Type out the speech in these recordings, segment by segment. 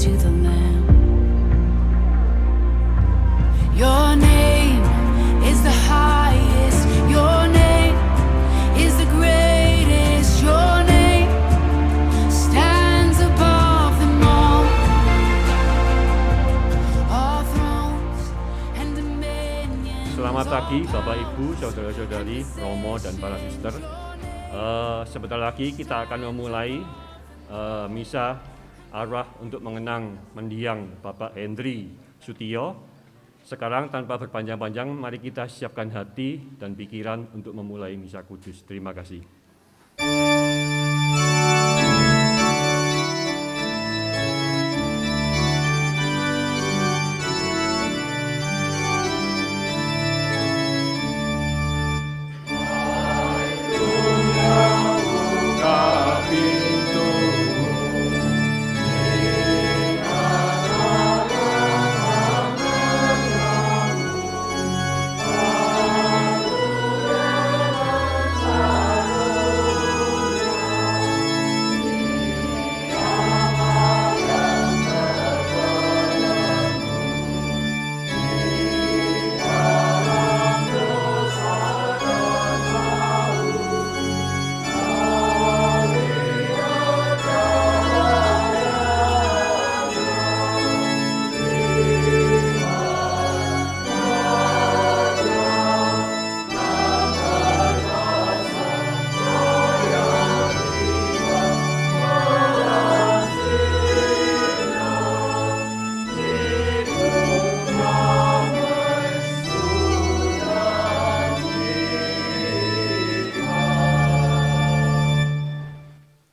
to the Lamb. Your name is the highest. Your name is the greatest. Your name stands above them all. All thrones and dominions. Selamat pagi Bapak Ibu, Saudara-saudari, Romo dan para suster. Sebentar lagi kita akan memulai misa arwah untuk mengenang mendiang Bapak Henry Sutio. Sekarang tanpa berpanjang-panjang, mari kita siapkan hati dan pikiran untuk memulai misa kudus. Terima kasih.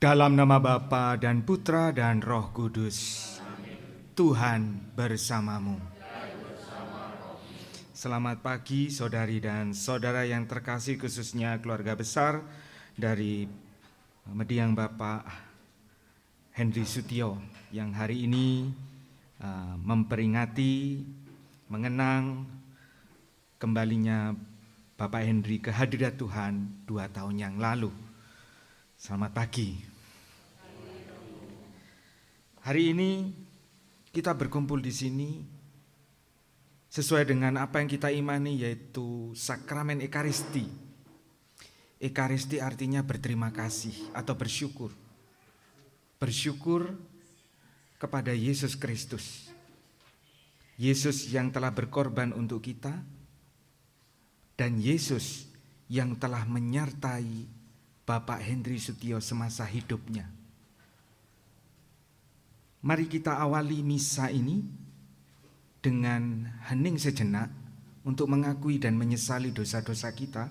Dalam nama Bapa dan Putra dan Roh Kudus. Tuhan bersamamu. Selamat pagi saudari dan saudara yang terkasih, khususnya keluarga besar dari mendiang Bapak Henry Sutio yang hari ini memperingati, mengenang kembalinya Bapak Henry ke hadirat Tuhan 2 tahun yang lalu. Selamat pagi. Hari ini kita berkumpul di sini sesuai dengan apa yang kita imani, yaitu sakramen Ekaristi. Ekaristi artinya berterima kasih atau bersyukur. Bersyukur kepada Yesus Kristus. Yesus yang telah berkorban untuk kita, dan Yesus yang telah menyertai Bapak Henry Sutio semasa hidupnya. Mari kita awali misa ini dengan hening sejenak untuk mengakui dan menyesali dosa-dosa kita,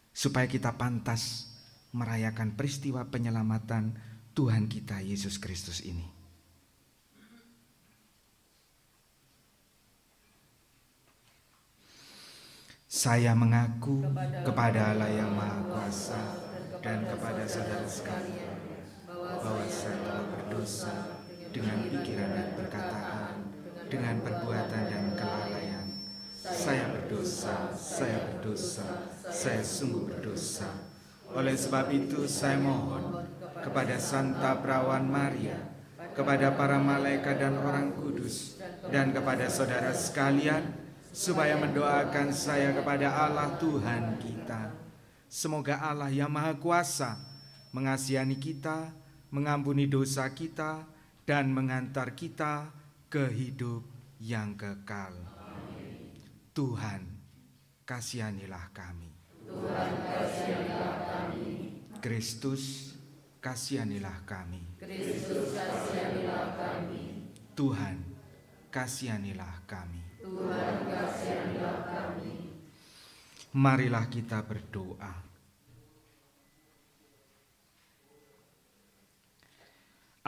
supaya kita pantas merayakan peristiwa penyelamatan Tuhan kita Yesus Kristus ini. Saya mengaku kepada Allah yang Maha Kuasa dan kepada saudara sekalian bahwa saya telah berdosa dengan pikiran dan perkataan, dengan perbuatan dan kelalaian. Saya berdosa, saya sungguh berdosa. Oleh sebab itu saya mohon kepada Santa Perawan Maria, kepada para malaikat dan orang kudus, dan kepada saudara sekalian, supaya mendoakan saya kepada Allah Tuhan kita. Semoga Allah yang Maha Kuasa mengasihani kita, mengampuni dosa kita, dan mengantar kita ke hidup yang kekal. Amin. Tuhan, kasihanilah kami. Tuhan, kasihanilah kami. Kristus, kasihanilah kami. Kristus, kasihanilah kami. Tuhan, kasihanilah kami. Tuhan, kasihanilah kami. Marilah kita berdoa.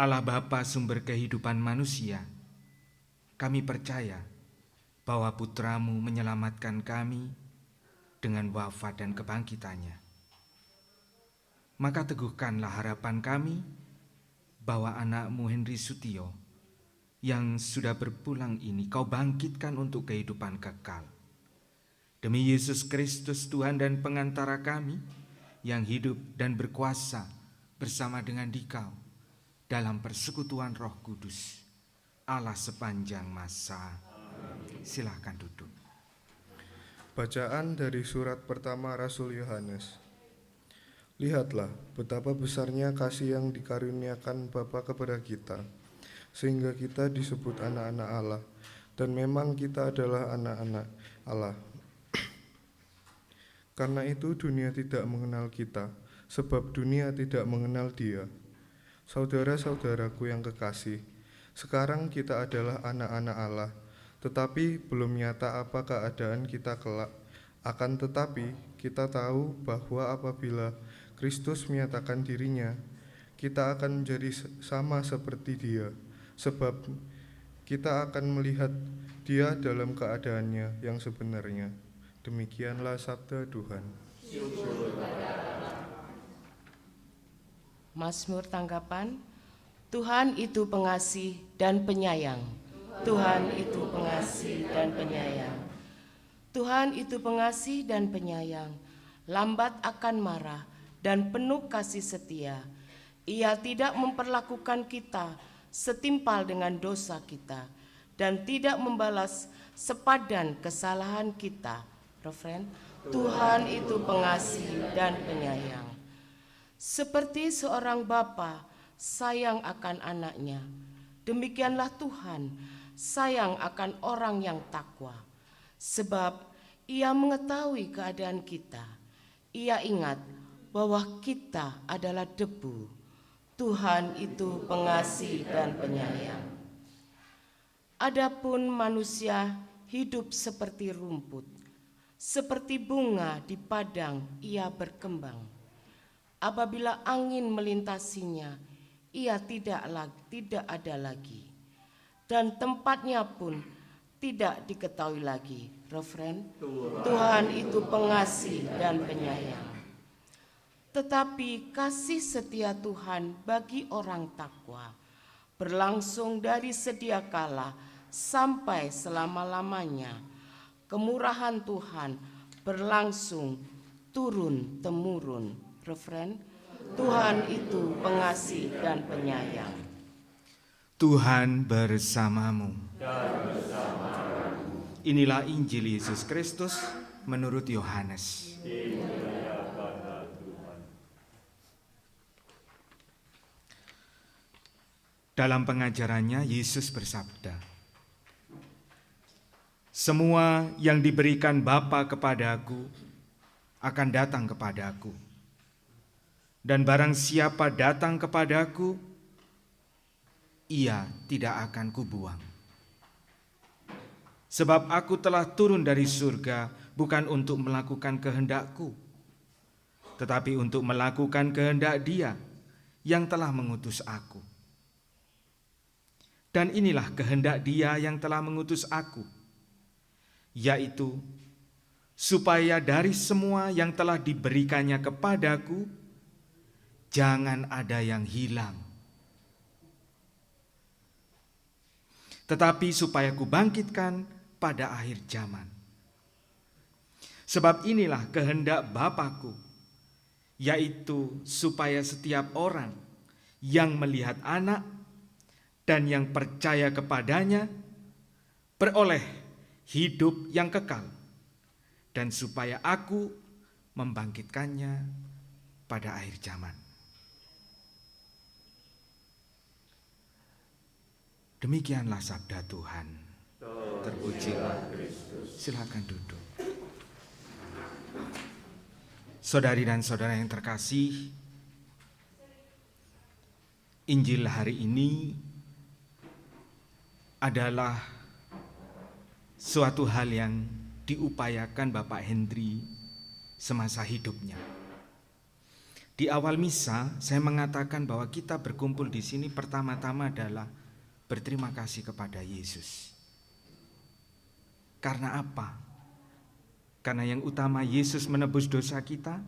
Allah Bapa sumber kehidupan manusia, kami percaya bahwa Putramu menyelamatkan kami dengan wafat dan kebangkitannya. Maka teguhkanlah harapan kami bahwa anak-Mu Henry Sutio yang sudah berpulang ini Kau bangkitkan untuk kehidupan kekal. Demi Yesus Kristus Tuhan dan pengantara kami yang hidup dan berkuasa bersama dengan Dikau dalam persekutuan Roh Kudus, Allah sepanjang masa. Silahkan duduk. Bacaan dari surat pertama Rasul Yohanes. Lihatlah betapa besarnya kasih yang dikaruniakan Bapa kepada kita, sehingga kita disebut anak-anak Allah, dan memang kita adalah anak-anak Allah. Karena itu dunia tidak mengenal kita, sebab dunia tidak mengenal Dia. Saudara-saudaraku yang kekasih, sekarang kita adalah anak-anak Allah, tetapi belum nyata apa keadaan kita kelak. Akan tetapi kita tahu bahwa apabila Kristus menyatakan dirinya, kita akan menjadi sama seperti Dia, sebab kita akan melihat Dia dalam keadaannya yang sebenarnya. Demikianlah sabda Tuhan. Mazmur tanggapan. Tuhan itu pengasih dan penyayang. Tuhan itu pengasih dan penyayang. Tuhan itu pengasih dan penyayang, lambat akan marah dan penuh kasih setia. Ia tidak memperlakukan kita setimpal dengan dosa kita dan tidak membalas sepadan kesalahan kita. Refren, Tuhan itu pengasih dan penyayang. Seperti seorang bapa sayang akan anaknya, demikianlah Tuhan sayang akan orang yang takwa. Sebab Ia mengetahui keadaan kita. Ia ingat bahwa kita adalah debu. Tuhan itu pengasih dan penyayang. Adapun manusia hidup seperti rumput, seperti bunga di padang ia berkembang. Apabila angin melintasinya, ia tidak ada lagi, dan tempatnya pun tidak diketahui lagi. Refren, Tuhan itu pengasih dan penyayang. Tetapi kasih setia Tuhan bagi orang takwa berlangsung dari sedia kala sampai selama-lamanya. Kemurahan Tuhan berlangsung turun temurun. Refren, Tuhan itu pengasih dan penyayang. Tuhan bersamamu. Inilah Injil Yesus Kristus menurut Yohanes. Dalam pengajarannya Yesus bersabda, "Semua yang diberikan Bapa kepadaku akan datang kepadaku, dan barang siapa datang kepadaku, ia tidak akan kubuang. Sebab aku telah turun dari surga bukan untuk melakukan kehendakku, tetapi untuk melakukan kehendak Dia yang telah mengutus aku. Dan inilah kehendak Dia yang telah mengutus aku, yaitu supaya dari semua yang telah diberikannya kepadaku, jangan ada yang hilang, tetapi supaya kubangkitkan pada akhir zaman. Sebab inilah kehendak Bapa-Ku, yaitu supaya setiap orang yang melihat Anak dan yang percaya kepadanya beroleh hidup yang kekal, dan supaya Aku membangkitkannya pada akhir zaman." Demikianlah sabda Tuhan. Terpujilah Kristus. Silakan duduk. Saudari dan saudara yang terkasih, Injil hari ini adalah suatu hal yang diupayakan Bapak Hendri semasa hidupnya. Di awal misa saya mengatakan bahwa kita berkumpul di sini pertama-tama adalah berterima kasih kepada Yesus. Karena apa? Karena yang utama Yesus menebus dosa kita,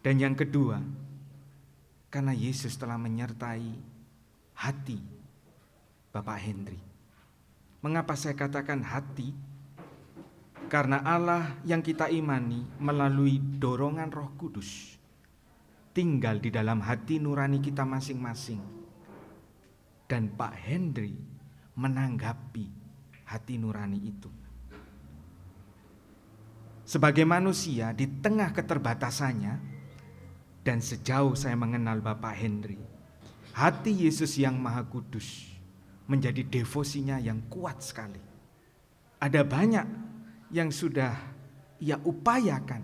dan yang kedua, karena Yesus telah menyertai hati Bapak Hendri. Mengapa saya katakan hati? Karena Allah yang kita imani melalui dorongan Roh Kudus tinggal di dalam hati nurani kita masing-masing. Dan Pak Hendri menanggapi hati nurani itu. Sebagai manusia di tengah keterbatasannya, dan sejauh saya mengenal Bapak Henry, hati Yesus yang Maha Kudus menjadi devosinya yang kuat sekali. Ada banyak yang sudah ia upayakan.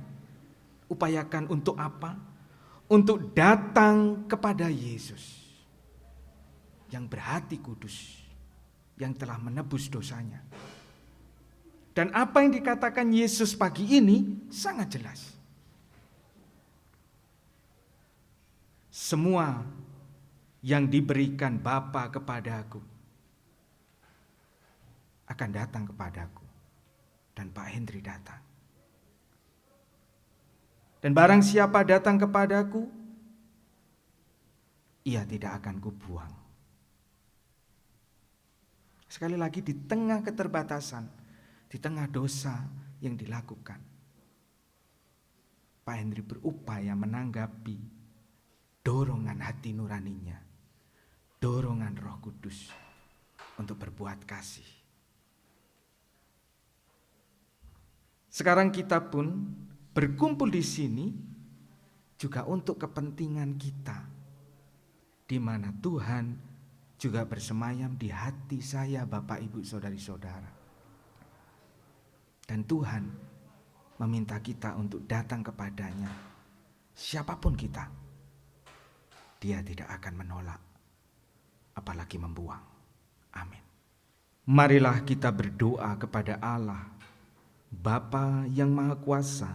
Upayakan untuk apa? Untuk datang kepada Yesus yang berhati kudus, yang telah menebus dosanya. Dan apa yang dikatakan Yesus pagi ini sangat jelas. Semua yang diberikan Bapa kepadaku akan datang kepadaku. Dan Pak Henry datang. Dan barang siapa datang kepadaku, ia tidak akan kubuang. Sekali lagi, di tengah keterbatasan, di tengah dosa yang dilakukan, Pak Henry berupaya menanggapi dorongan hati nuraninya, dorongan Roh Kudus untuk berbuat kasih. Sekarang kita pun berkumpul di sini juga untuk kepentingan kita, di mana Tuhan juga bersemayam di hati saya, Bapak, Ibu, saudari-saudara. Dan Tuhan meminta kita untuk datang kepadanya. Siapapun kita, Dia tidak akan menolak, apalagi membuang. Amin. Marilah kita berdoa kepada Allah, Bapa yang Maha Kuasa,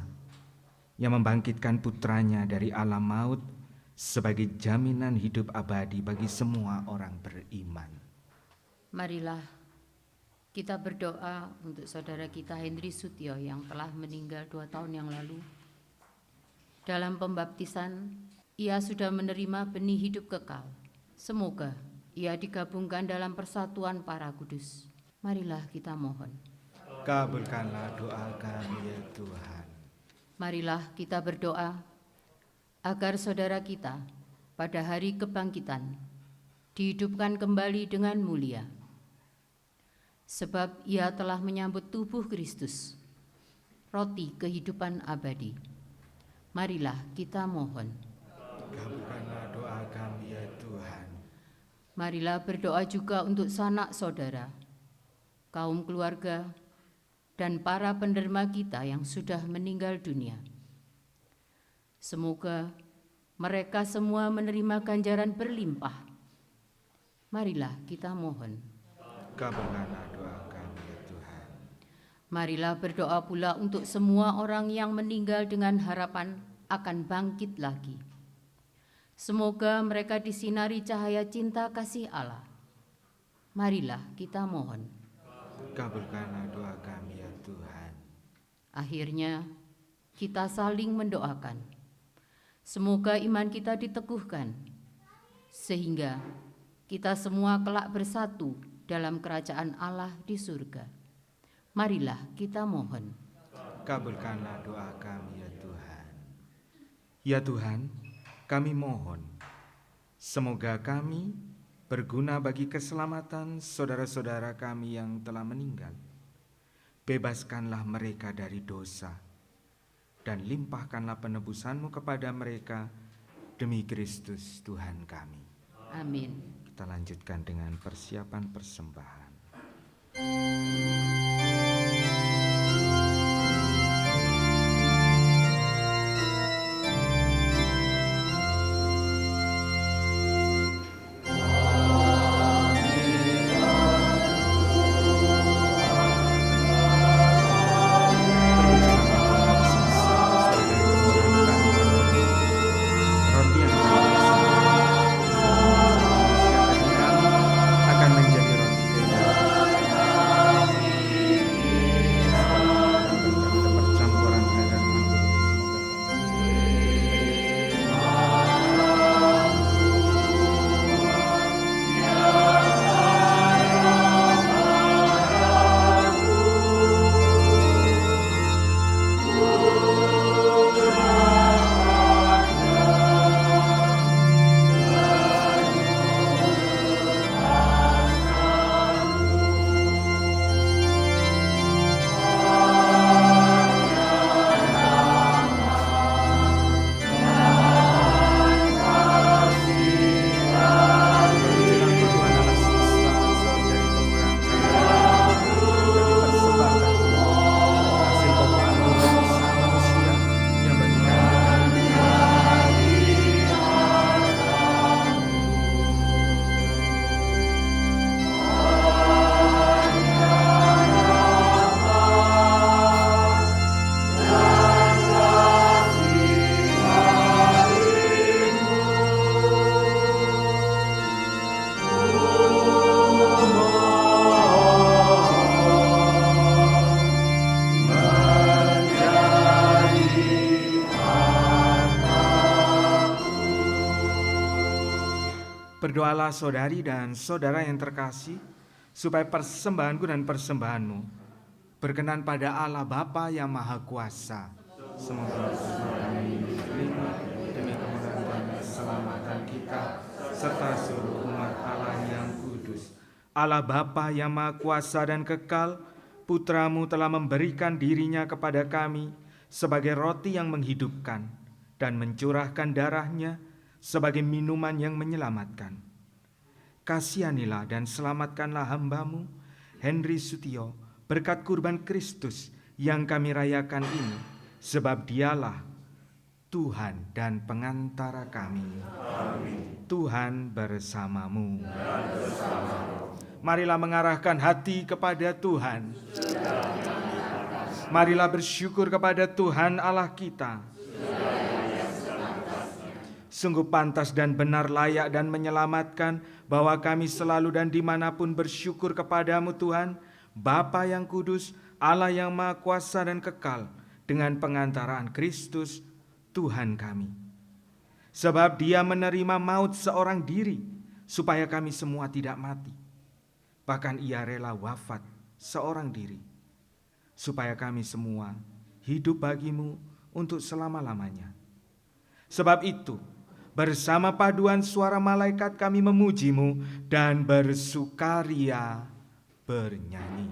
yang membangkitkan putranya dari alam maut sebagai jaminan hidup abadi bagi semua orang beriman. Marilah kita berdoa untuk saudara kita Henry Sutio yang telah meninggal 2 tahun yang lalu. Dalam pembaptisan, ia sudah menerima benih hidup kekal. Semoga ia digabungkan dalam persatuan para kudus. Marilah kita mohon. Kabulkanlah doa kami ya Tuhan. Marilah kita berdoa agar saudara kita pada hari kebangkitan dihidupkan kembali dengan mulia. Sebab ia telah menyambut tubuh Kristus, roti kehidupan abadi. Marilah kita mohon. Kabulkanlah doa kami ya Tuhan. Marilah berdoa juga untuk sanak saudara, kaum keluarga, dan para penderma kita yang sudah meninggal dunia. Semoga mereka semua menerima ganjaran berlimpah. Marilah kita mohon. Kabulkanlah doa kami ya Tuhan. Marilah berdoa pula untuk semua orang yang meninggal dengan harapan akan bangkit lagi. Semoga mereka disinari cahaya cinta kasih Allah. Marilah kita mohon. Kabulkanlah doa kami ya Tuhan. Akhirnya, kita saling mendoakan. Semoga iman kita diteguhkan, sehingga kita semua kelak bersatu dalam kerajaan Allah di surga. Marilah kita mohon. Kabulkanlah doa kami ya Tuhan. Ya Tuhan, kami mohon, semoga kami berguna bagi keselamatan saudara-saudara kami yang telah meninggal. Bebaskanlah mereka dari dosa, dan limpahkanlah penebusan-Mu kepada mereka demi Kristus Tuhan kami. Amin. Kita lanjutkan dengan persiapan persembahan. Roti yang akan menjadi roti kehidupan. Berdoalah saudari dan saudara yang terkasih, supaya persembahanku dan persembahanmu berkenan pada Allah Bapa yang Maha Kuasa. Semoga kami diterima demi kemuliaan dan keselamatan kita, serta seluruh umat Allah yang kudus. Allah Bapa yang Maha Kuasa dan kekal, Putramu telah memberikan dirinya kepada kami sebagai roti yang menghidupkan dan mencurahkan darahnya sebagai minuman yang menyelamatkan. Kasihanilah dan selamatkanlah hamba-Mu, Henry Sutio, berkat kurban Kristus yang kami rayakan ini, sebab Dialah Tuhan dan pengantara kami. Amin. Tuhan bersamamu. Marilah mengarahkan hati kepada Tuhan. Marilah bersyukur kepada Tuhan Allah kita. Sungguh pantas dan benar, layak dan menyelamatkan bahwa kami selalu dan dimanapun bersyukur kepadamu Tuhan, Bapa yang kudus, Allah yang Maha Kuasa dan kekal, dengan pengantaraan Kristus Tuhan kami. Sebab Dia menerima maut seorang diri, supaya kami semua tidak mati. Bahkan Ia rela wafat seorang diri, supaya kami semua hidup bagimu untuk selama-lamanya. Sebab itu, bersama paduan suara malaikat kami memuji-Mu dan bersukaria bernyanyi.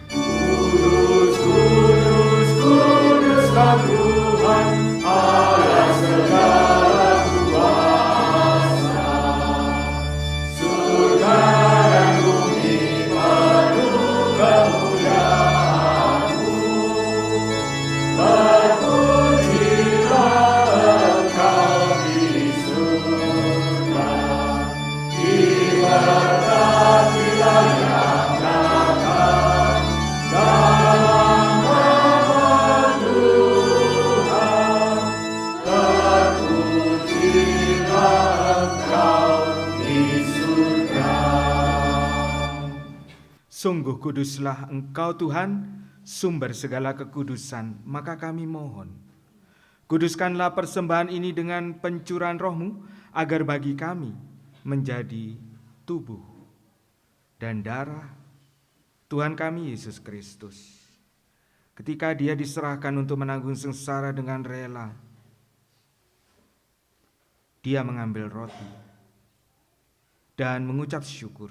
Kudus, kudus, kuduslah Tuhan, Allah segala kuasa. Surga dan bumi penuh kemuliaan-Mu. Terpujilah Engkau di surga, diberkatilah yang datang dalam nama Tuhan. Terpujilah Engkau di surga. Sungguh kuduslah Engkau Tuhan, sumber segala kekudusan, maka kami mohon, kuduskanlah persembahan ini dengan pencurahan Roh-Mu, agar bagi kami menjadi tubuh dan darah Tuhan kami Yesus Kristus. Ketika Dia diserahkan untuk menanggung sengsara dengan rela, Dia mengambil roti dan mengucap syukur.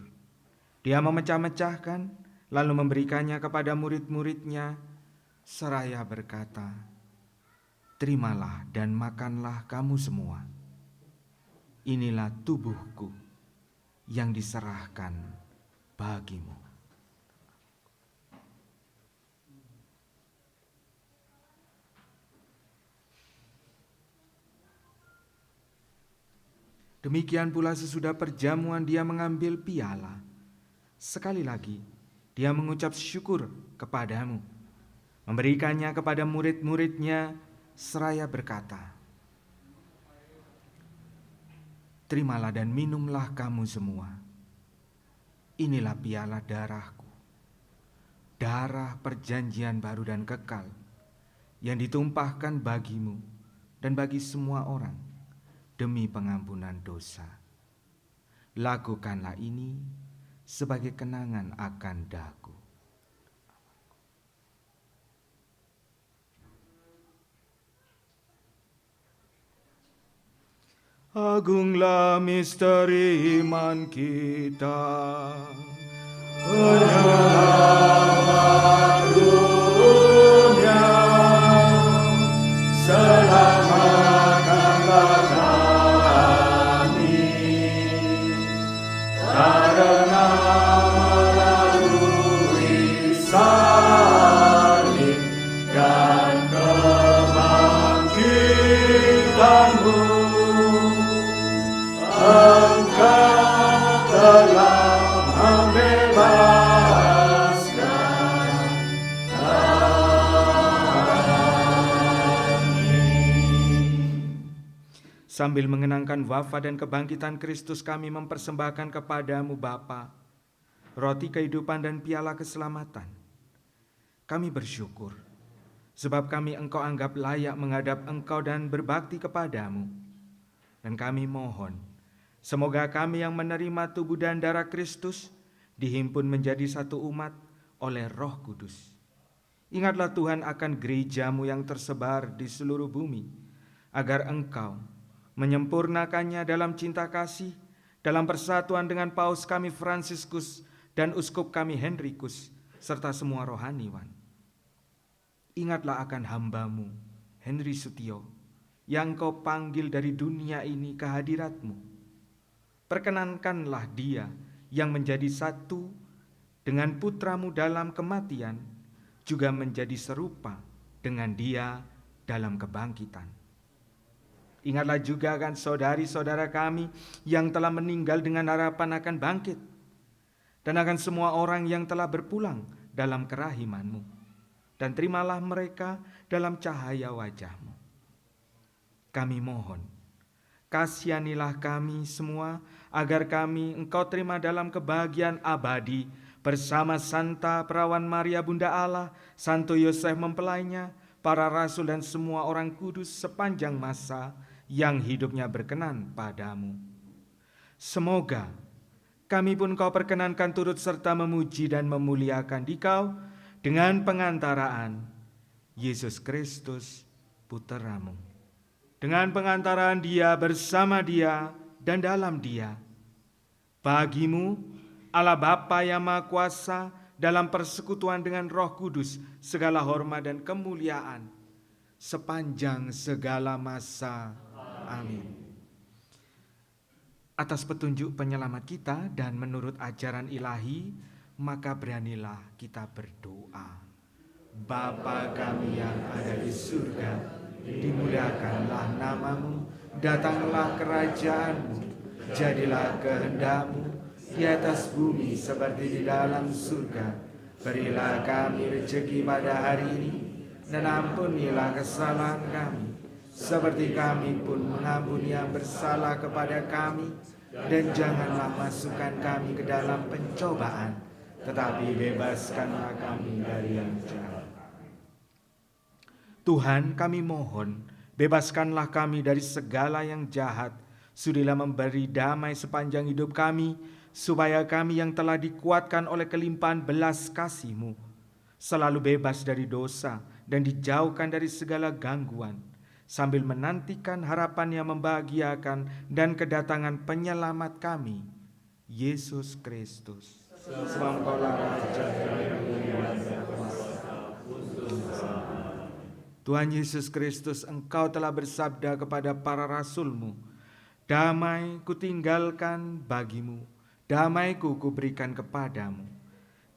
Dia memecah-mecahkan, lalu memberikannya kepada murid-muridnya, seraya berkata, "Terimalah dan makanlah kamu semua. Inilah tubuhku yang diserahkan bagimu." Demikian pula sesudah perjamuan Dia mengambil piala. Sekali lagi Dia mengucap syukur kepadamu, memberikannya kepada murid-muridnya, seraya berkata, "Terimalah dan minumlah kamu semua. Inilah piala darahku, darah perjanjian baru dan kekal, yang ditumpahkan bagimu dan bagi semua orang demi pengampunan dosa. Lakukanlah ini sebagai kenangan akan daku." Agunglah misteri iman kita. Penyelamat dunia, selamatkanlah kami, karena melalui salib dan kebangkitan-Mu, Engkau telah membebaskan kami. Sambil mengenangkan wafat dan kebangkitan Kristus, kami mempersembahkan kepadamu Bapa roti kehidupan dan piala keselamatan. Kami bersyukur, sebab kami Engkau anggap layak menghadap Engkau dan berbakti kepadamu. Dan kami mohon, semoga kami yang menerima tubuh dan darah Kristus dihimpun menjadi satu umat oleh Roh Kudus. Ingatlah Tuhan akan gereja-Mu yang tersebar di seluruh bumi, agar Engkau menyempurnakannya dalam cinta kasih, dalam persatuan dengan Paus kami Fransiskus dan Uskup kami Henrikus, serta semua rohaniwan. Ingatlah akan hamba-Mu, Henry Sutio, yang Kau panggil dari dunia ini ke hadirat-Mu. Perkenankanlah dia yang menjadi satu dengan putra-Mu dalam kematian, juga menjadi serupa dengan dia dalam kebangkitan. Ingatlah juga akan saudari-saudara kami yang telah meninggal dengan harapan akan bangkit, dan akan semua orang yang telah berpulang dalam kerahiman-Mu. Dan terimalah mereka dalam cahaya wajah-Mu. Kami mohon, kasihanilah kami semua, agar kami Engkau terima dalam kebahagiaan abadi, bersama Santa Perawan Maria Bunda Allah, Santo Yosef mempelainya, para rasul dan semua orang kudus sepanjang masa yang hidupnya berkenan padamu. Semoga kami pun Kau perkenankan turut serta memuji dan memuliakan Dikau dengan pengantaraan Yesus Kristus Putra-Mu. Dengan pengantaraan Dia, bersama Dia, dan dalam Dia. Bagi-Mu, Allah Bapa yang Maha Kuasa, dalam persekutuan dengan Roh Kudus, segala hormat dan kemuliaan sepanjang segala masa. Amin. Atas petunjuk penyelamat kita dan menurut ajaran ilahi, maka beranilah kita berdoa. Bapa kami yang ada di surga, dimuliakanlah nama-Mu, datanglah kerajaan-Mu, jadilah kehendak-Mu di atas bumi seperti di dalam surga. Berilah kami rezeki pada hari ini, dan ampunilah kesalahan kami, seperti kami pun mengampuni yang bersalah kepada kami, dan janganlah masukkan kami ke dalam pencobaan, tetapi bebaskanlah kami dari yang jahat. Tuhan, kami mohon, bebaskanlah kami dari segala yang jahat. Sudilah memberi damai sepanjang hidup kami, supaya kami yang telah dikuatkan oleh kelimpahan belas kasih-Mu selalu bebas dari dosa dan dijauhkan dari segala gangguan, sambil menantikan harapan yang membahagiakan dan kedatangan penyelamat kami, Yesus Kristus. Sebab Engkaulah Raja yang kuasa. Tuhan Yesus Kristus, Engkau telah bersabda kepada para rasul-Mu, damai kutinggalkan bagimu, damai-Ku kuberikan kepadamu.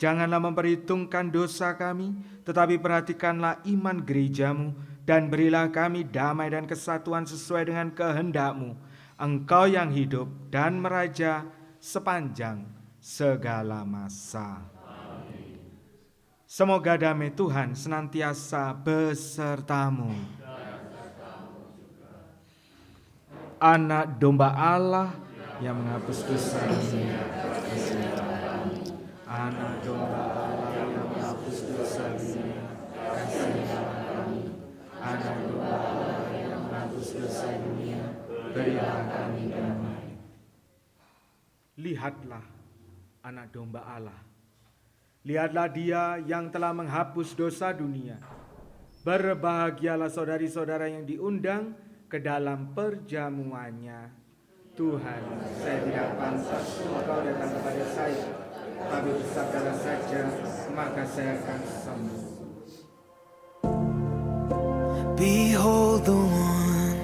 Janganlah memperhitungkan dosa kami, tetapi perhatikanlah iman gereja-Mu, dan berilah kami damai dan kesatuan sesuai dengan kehendak-Mu, Engkau yang hidup dan meraja sepanjang segala masa. Amin. Semoga damai Tuhan senantiasa besertamu. Anak domba Allah yang menghapus dosa dunia, Anak domba Allah yang menghapus dosa dunia, kasihilah kami. Anak domba Allah yang menghapus dosa dunia, berilah kami damai. Lihatlah Anak domba Allah. Lihatlah Dia yang telah menghapus dosa dunia. Berbahagialah saudari-saudara yang diundang ke dalam perjamuannya. Tuhan, saya tidak pantas Engkau datang kepada saya, tapi bersabdalah saja, maka saya akan sembuh. Behold the one,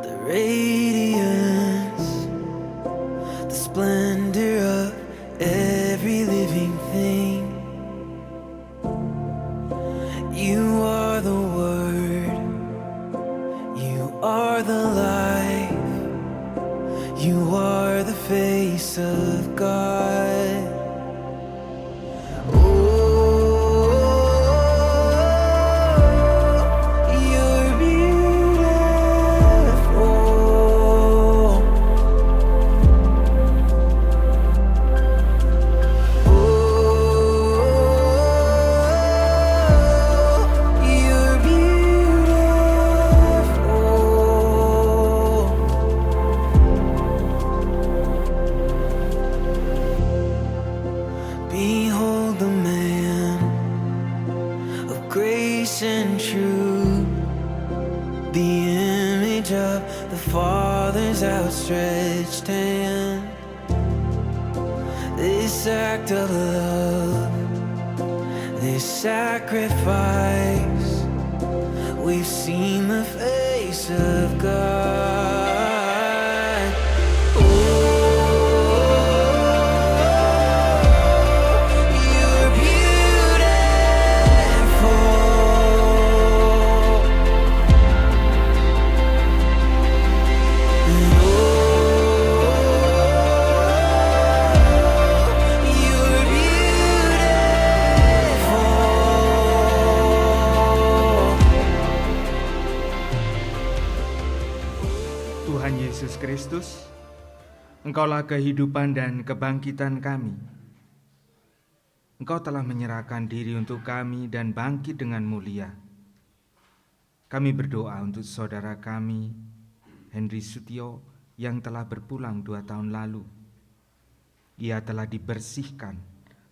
the radiance, the splendor of every living thing. You are the Word, you are the life, you are the face of God. outstretched hand. This act of love, this sacrifice, we've seen the face of God. You're beautiful. You're beautiful. Tuhan Yesus Kristus, Engkaulah kehidupan dan kebangkitan kami. Engkau telah menyerahkan diri untuk kami dan bangkit dengan mulia. Kami berdoa untuk saudara kami, Henry Sutio, yang telah berpulang 2 tahun lalu. Ia telah dibersihkan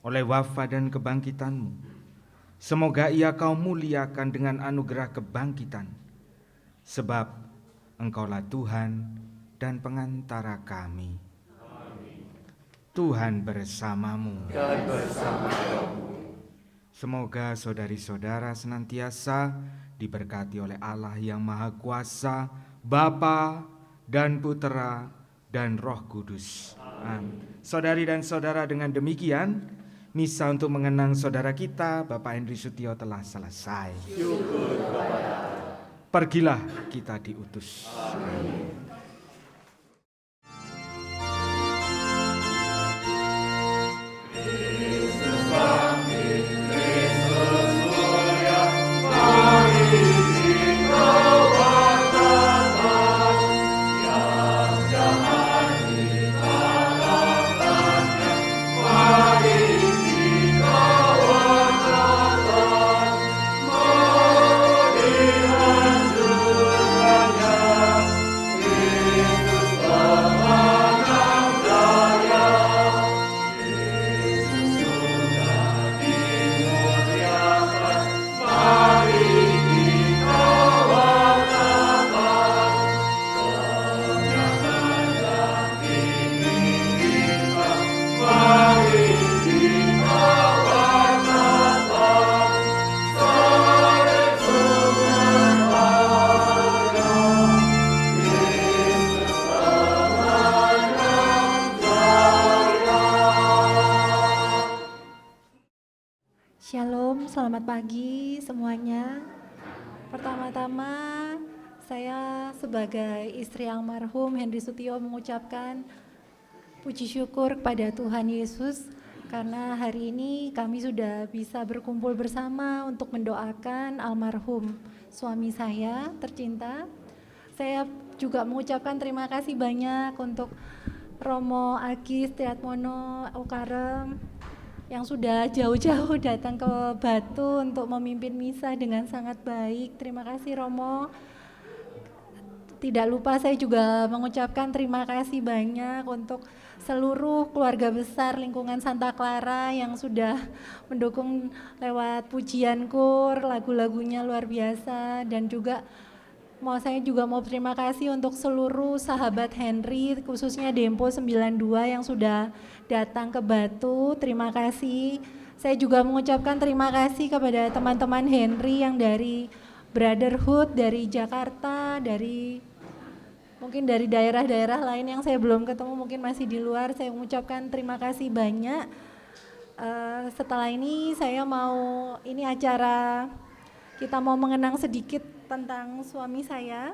oleh wafat dan kebangkitan-Mu. Semoga ia Kau muliakan dengan anugerah kebangkitan, sebab Engkaulah Tuhan dan pengantara kami. Tuhan bersamamu. Dan bersama kamu. Semoga saudari-saudara senantiasa diberkati oleh Allah yang Maha Kuasa, Bapa dan Putera dan Roh Kudus. Amin. Saudari dan saudara, dengan demikian misa untuk mengenang saudara kita Bapak Henry Sutio telah selesai. Pergilah, kita diutus. Amin. Shalom, selamat pagi semuanya. Pertama-tama saya sebagai istri almarhum Henry Sutio mengucapkan puji syukur kepada Tuhan Yesus karena hari ini kami sudah bisa berkumpul bersama untuk mendoakan almarhum suami saya tercinta. Saya juga mengucapkan terima kasih banyak untuk Romo Agis Triatmono Okarem yang sudah jauh-jauh datang ke Batu untuk memimpin misa dengan sangat baik. Terima kasih Romo. Tidak lupa saya juga mengucapkan terima kasih banyak untuk seluruh keluarga besar lingkungan Santa Clara yang sudah mendukung lewat pujian kur, lagu-lagunya luar biasa, dan juga saya juga mau terima kasih untuk seluruh sahabat Henry, khususnya Dempo 92 yang sudah datang ke Batu. Terima kasih. Saya juga mengucapkan terima kasih kepada teman-teman Henry yang dari Brotherhood, dari Jakarta, mungkin dari daerah-daerah lain yang saya belum ketemu, mungkin masih di luar. Saya mengucapkan terima kasih banyak. Setelah ini saya ini acara kita mau mengenang sedikit tentang suami saya.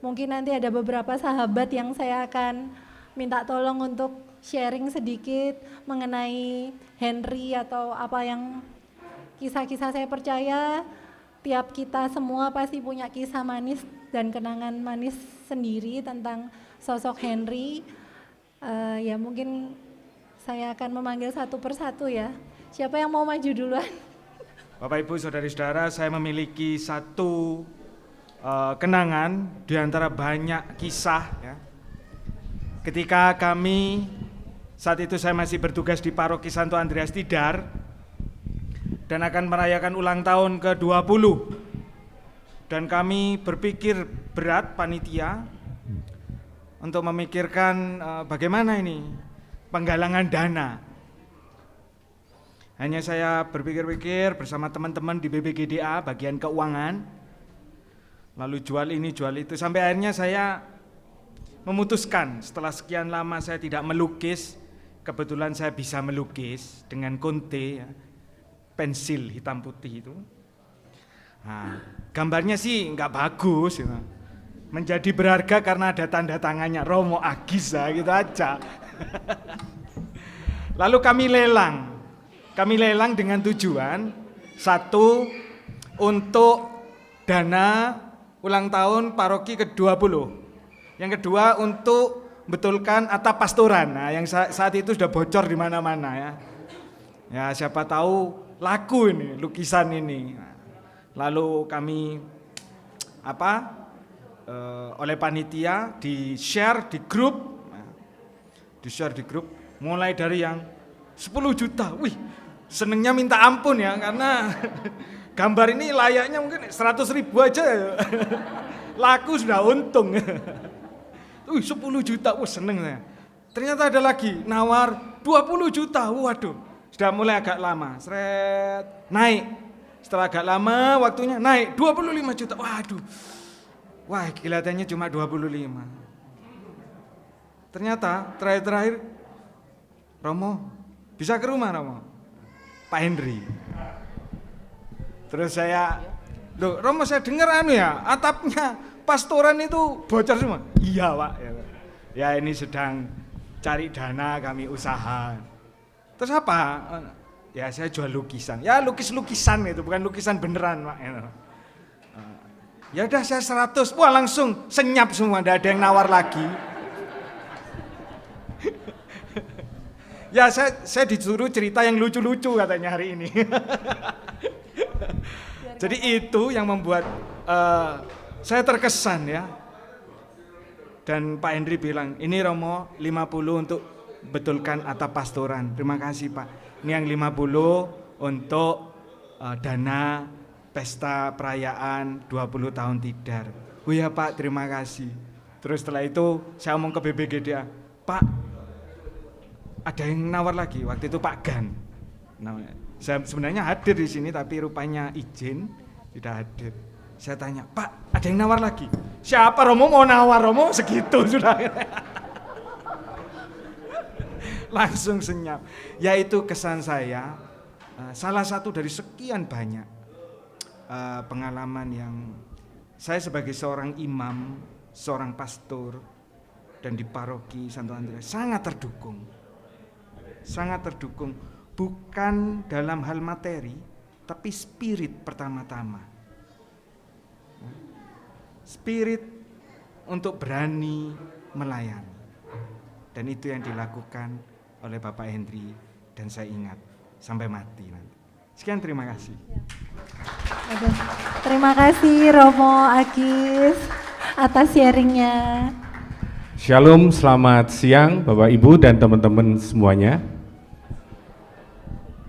Mungkin nanti ada beberapa sahabat yang saya akan minta tolong untuk sharing sedikit mengenai Henry atau apa yang kisah-kisah. Saya percaya tiap kita semua pasti punya kisah manis dan kenangan manis sendiri tentang sosok Henry. Ya mungkin saya akan memanggil satu persatu ya. Siapa yang mau maju duluan? Bapak Ibu saudari-saudara, saya memiliki satu kenangan di antara banyak kisah ya. Ketika saat itu saya masih bertugas di Paroki Santo Andreas Tidar dan akan merayakan ulang tahun ke-20. Dan kami berpikir berat panitia untuk memikirkan bagaimana ini penggalangan dana. Hanya saya berpikir-pikir bersama teman-teman di BPGDA bagian keuangan, lalu jual ini jual itu, sampai akhirnya saya memutuskan setelah sekian lama saya tidak melukis, kebetulan saya bisa melukis dengan konte, ya, pensil hitam putih itu. Nah, gambarnya sih nggak bagus, ya. Menjadi berharga karena ada tanda tangannya Romo Agisa gitu aja. Lalu kami lelang dengan tujuan satu, untuk dana ulang tahun paroki ke-20. Yang kedua, untuk betulkan atap pastoran. Nah, yang saat itu sudah bocor di mana-mana ya. Ya, siapa tahu laku ini lukisan ini. Lalu kami oleh panitia di-share di grup. Mulai dari yang 10 juta. Wih, senengnya minta ampun ya, karena gambar ini layaknya mungkin 100.000 aja. Laku sudah untung. 10 juta, wah seneng saya. Ternyata ada lagi nawar 20 juta. Waduh, sudah mulai agak lama. Seret, naik. Setelah agak lama waktunya naik 25 juta. Waduh. Wah, kelihatannya cuma 25. Ternyata terakhir Romo, bisa ke rumah Romo? Pak Henry. Terus saya, loh Romo, saya dengar atapnya pastoran itu bocor semua. Iya Pak. Ya ini sedang cari dana, kami usaha. Terus apa? Ya saya jual lukisan. Ya lukis-lukisan itu, bukan lukisan beneran Pak. Ya udah saya 100, wah langsung senyap semua, tidak ada yang nawar lagi. Ya saya disuruh cerita yang lucu-lucu katanya hari ini. Jadi itu yang membuat saya terkesan ya. Dan Pak Henry bilang, ini Romo 50 untuk betulkan atap pastoran. Terima kasih Pak. Ini yang 50 untuk dana pesta perayaan 20 tahun Tidar. Oh ya Pak, terima kasih. Terus setelah itu saya ngomong ke BPGDA, Pak, ada yang nawar lagi. Waktu itu Pak Gan. Saya sebenarnya hadir di sini tapi rupanya izin tidak hadir. Saya tanya, Pak, ada yang nawar lagi? Siapa? Romo mau nawar, Romo segitu sudah. Langsung senyap. Yaitu kesan saya, salah satu dari sekian banyak pengalaman yang saya sebagai seorang imam, seorang pastor dan di paroki Santo Andreas sangat terdukung, bukan dalam hal materi tapi spirit pertama-tama, spirit untuk berani melayani, dan itu yang dilakukan oleh Bapak Henry dan saya ingat sampai mati nanti. Sekian, terima kasih. Terima kasih Romo Agis atas sharingnya. Shalom, selamat siang Bapak Ibu dan teman-teman semuanya.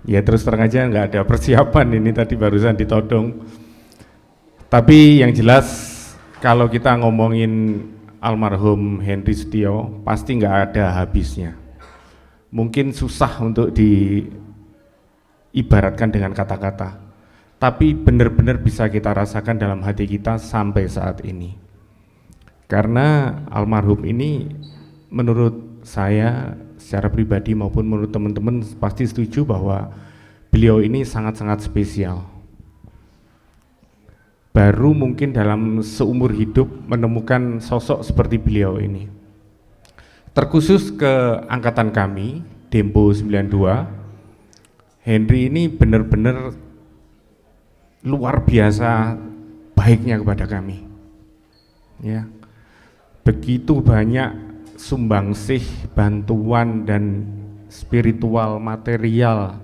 Ya terus terang aja nggak ada persiapan ini tadi barusan ditodong. Tapi yang jelas kalau kita ngomongin almarhum Henry Sutio pasti nggak ada habisnya. Mungkin susah untuk diibaratkan dengan kata-kata, tapi benar-benar bisa kita rasakan dalam hati kita sampai saat ini. Karena almarhum ini menurut saya secara pribadi maupun menurut teman-teman pasti setuju bahwa beliau ini sangat-sangat spesial. Baru mungkin dalam seumur hidup menemukan sosok seperti beliau ini. Terkhusus ke angkatan kami, Dempo 92, Henry ini benar-benar luar biasa baiknya kepada kami. Ya. Begitu banyak sumbangsih, bantuan dan spiritual, material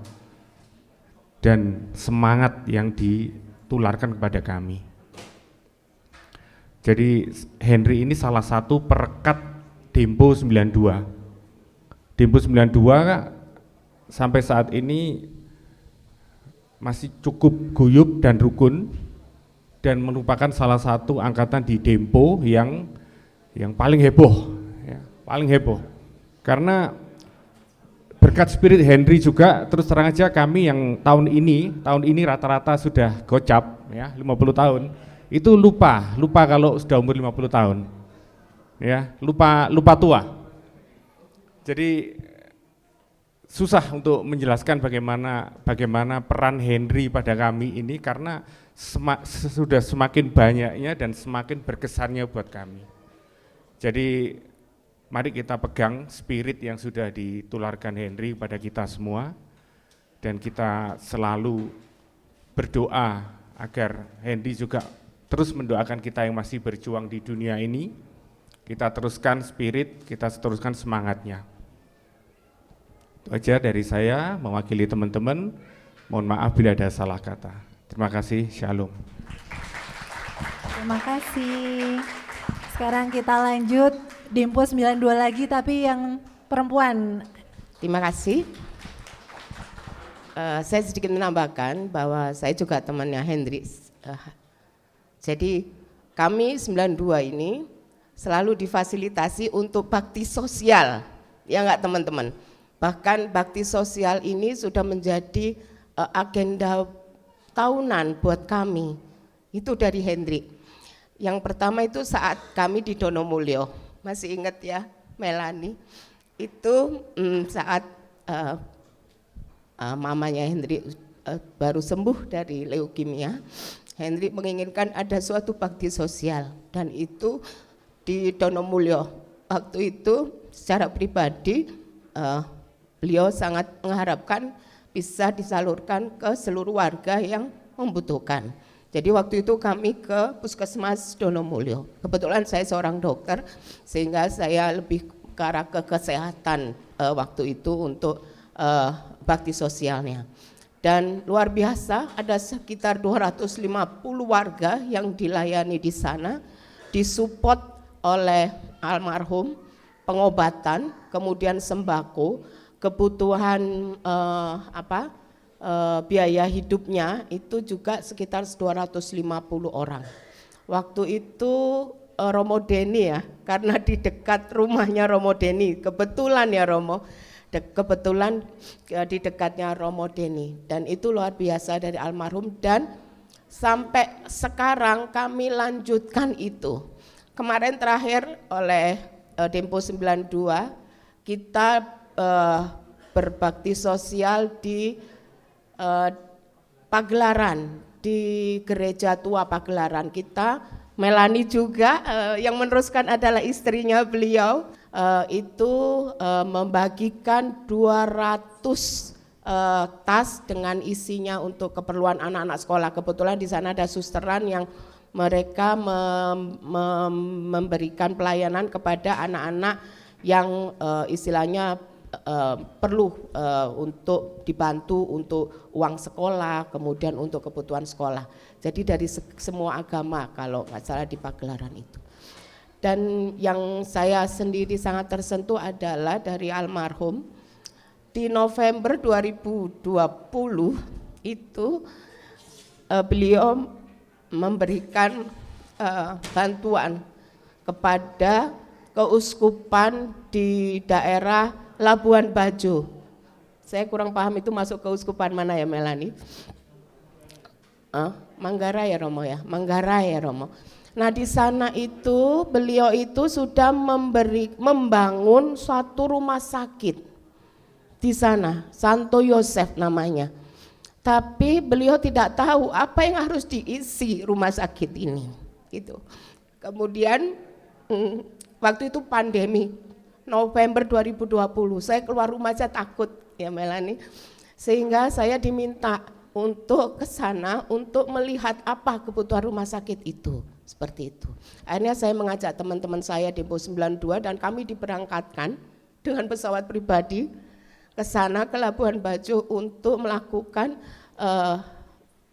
dan semangat yang ditularkan kepada kami. Jadi Henry ini salah satu perekat Dempo 92. Dempo 92 sampai saat ini masih cukup guyup dan rukun dan merupakan salah satu angkatan di Dempo yang paling heboh paling heboh. Karena berkat Spirit Henry juga, terus terang aja kami yang tahun ini rata-rata sudah gocap ya, 50 tahun, itu lupa kalau sudah umur 50 tahun. Ya, lupa tua. Jadi susah untuk menjelaskan bagaimana peran Henry pada kami ini, karena sudah semakin banyaknya dan semakin berkesannya buat kami. Jadi mari kita pegang spirit yang sudah ditularkan Henry pada kita semua, dan kita selalu berdoa agar Henry juga terus mendoakan kita yang masih berjuang di dunia ini. Kita teruskan spirit, kita teruskan semangatnya. Itu aja dari saya, mewakili teman-teman. Mohon maaf bila ada salah kata. Terima kasih, shalom. Terima kasih. Sekarang kita lanjut Dimpo 92 lagi, tapi yang perempuan. Terima kasih. Saya sedikit menambahkan bahwa saya juga temannya Henry. Jadi kami 92 ini selalu difasilitasi untuk bakti sosial, ya enggak teman-teman? Bahkan bakti sosial ini sudah menjadi agenda tahunan buat kami. Itu dari Henry. Yang pertama itu saat kami di Donomulyo, masih ingat ya Melani? Itu saat mamanya Henry baru sembuh dari leukemia, Henry menginginkan ada suatu bakti sosial, dan itu di Donomulyo. Waktu itu secara pribadi beliau sangat mengharapkan bisa disalurkan ke seluruh warga yang membutuhkan. Jadi waktu itu kami ke Puskesmas Donomulyo. Kebetulan saya seorang dokter, sehingga saya lebih ke arah ke kesehatan waktu itu untuk bakti sosialnya. Dan luar biasa, ada sekitar 250 warga yang dilayani di sana, disupport oleh almarhum, pengobatan, kemudian sembako, kebutuhan biaya hidupnya itu juga sekitar 250 orang. Waktu itu Romo Deni ya, karena di dekat rumahnya Romo Deni, kebetulan ya Romo, kebetulan di dekatnya Romo Deni, dan itu luar biasa dari almarhum, dan sampai sekarang kami lanjutkan itu. Kemarin terakhir oleh Dempo 92 kita berbakti sosial di Pagelaran, di Gereja Tua Pagelaran. Kita Melani juga yang meneruskan adalah istrinya beliau, itu membagikan 200 tas dengan isinya untuk keperluan anak-anak sekolah. Kebetulan di sana ada susteran yang mereka memberikan pelayanan kepada anak-anak yang istilahnya perlu untuk dibantu untuk uang sekolah, kemudian untuk kebutuhan sekolah. Jadi dari semua agama kalau nggak salah di Pagelaran itu. Dan yang saya sendiri sangat tersentuh adalah dari almarhum di November 2020 itu beliau memberikan bantuan kepada keuskupan di daerah Labuan Bajo. Saya kurang paham itu masuk keuskupan mana ya Melani? Manggarai ya Romo ya, Manggarai ya Romo. Nah di sana itu beliau itu sudah membangun suatu rumah sakit di sana, Santo Yosef namanya. Tapi beliau tidak tahu apa yang harus diisi rumah sakit ini. Gitu. Kemudian waktu itu pandemi November 2020, saya keluar rumah aja takut ya Melani, sehingga saya diminta untuk ke sana untuk melihat apa kebutuhan rumah sakit itu, seperti itu. Akhirnya saya mengajak teman-teman saya Dempo 92 dan kami diberangkatkan dengan pesawat pribadi ke sana ke Labuan Bajo untuk melakukan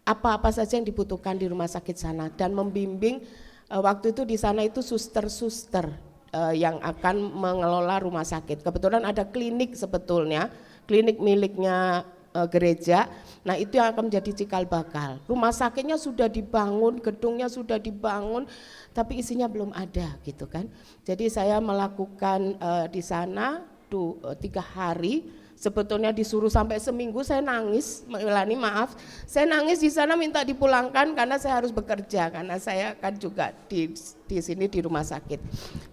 apa-apa saja yang dibutuhkan di rumah sakit sana dan membimbing. Waktu itu di sana itu suster-suster yang akan mengelola rumah sakit. Kebetulan ada klinik sebetulnya, klinik miliknya gereja. Nah itu yang akan menjadi cikal bakal. Rumah sakitnya sudah dibangun, gedungnya sudah dibangun, tapi isinya belum ada gitu kan. Jadi saya melakukan di sana 3 hari. Sebetulnya disuruh sampai seminggu, saya nangis, Melani maaf, saya nangis di sana minta dipulangkan karena saya harus bekerja, karena saya kan juga di sini di rumah sakit.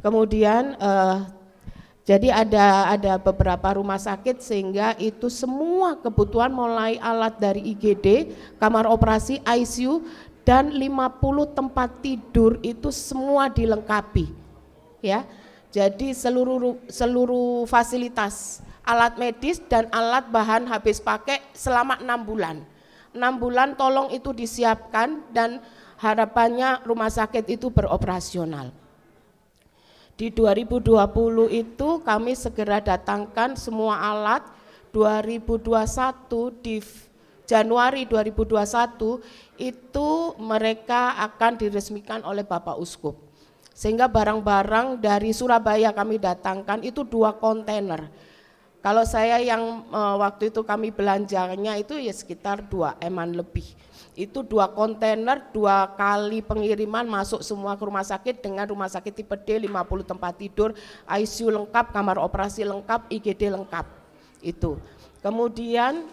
Kemudian jadi ada beberapa rumah sakit sehingga itu semua kebutuhan mulai alat dari IGD, kamar operasi, ICU, dan 50 tempat tidur itu semua dilengkapi. Ya, jadi seluruh fasilitas, alat medis dan alat bahan habis pakai selama 6 bulan. 6 bulan tolong itu disiapkan dan harapannya rumah sakit itu beroperasional. Di 2020 itu kami segera datangkan semua alat. 2021 di Januari 2021 itu mereka akan diresmikan oleh Bapak Uskup. Sehingga barang-barang dari Surabaya kami datangkan itu 2 kontainer. Kalau saya yang waktu itu kami belanjanya itu ya sekitar 2 eman lebih. Itu 2 kontainer, 2 kali pengiriman masuk semua ke rumah sakit dengan rumah sakit tipe D, 50 tempat tidur, ICU lengkap, kamar operasi lengkap, IGD lengkap. Itu. Kemudian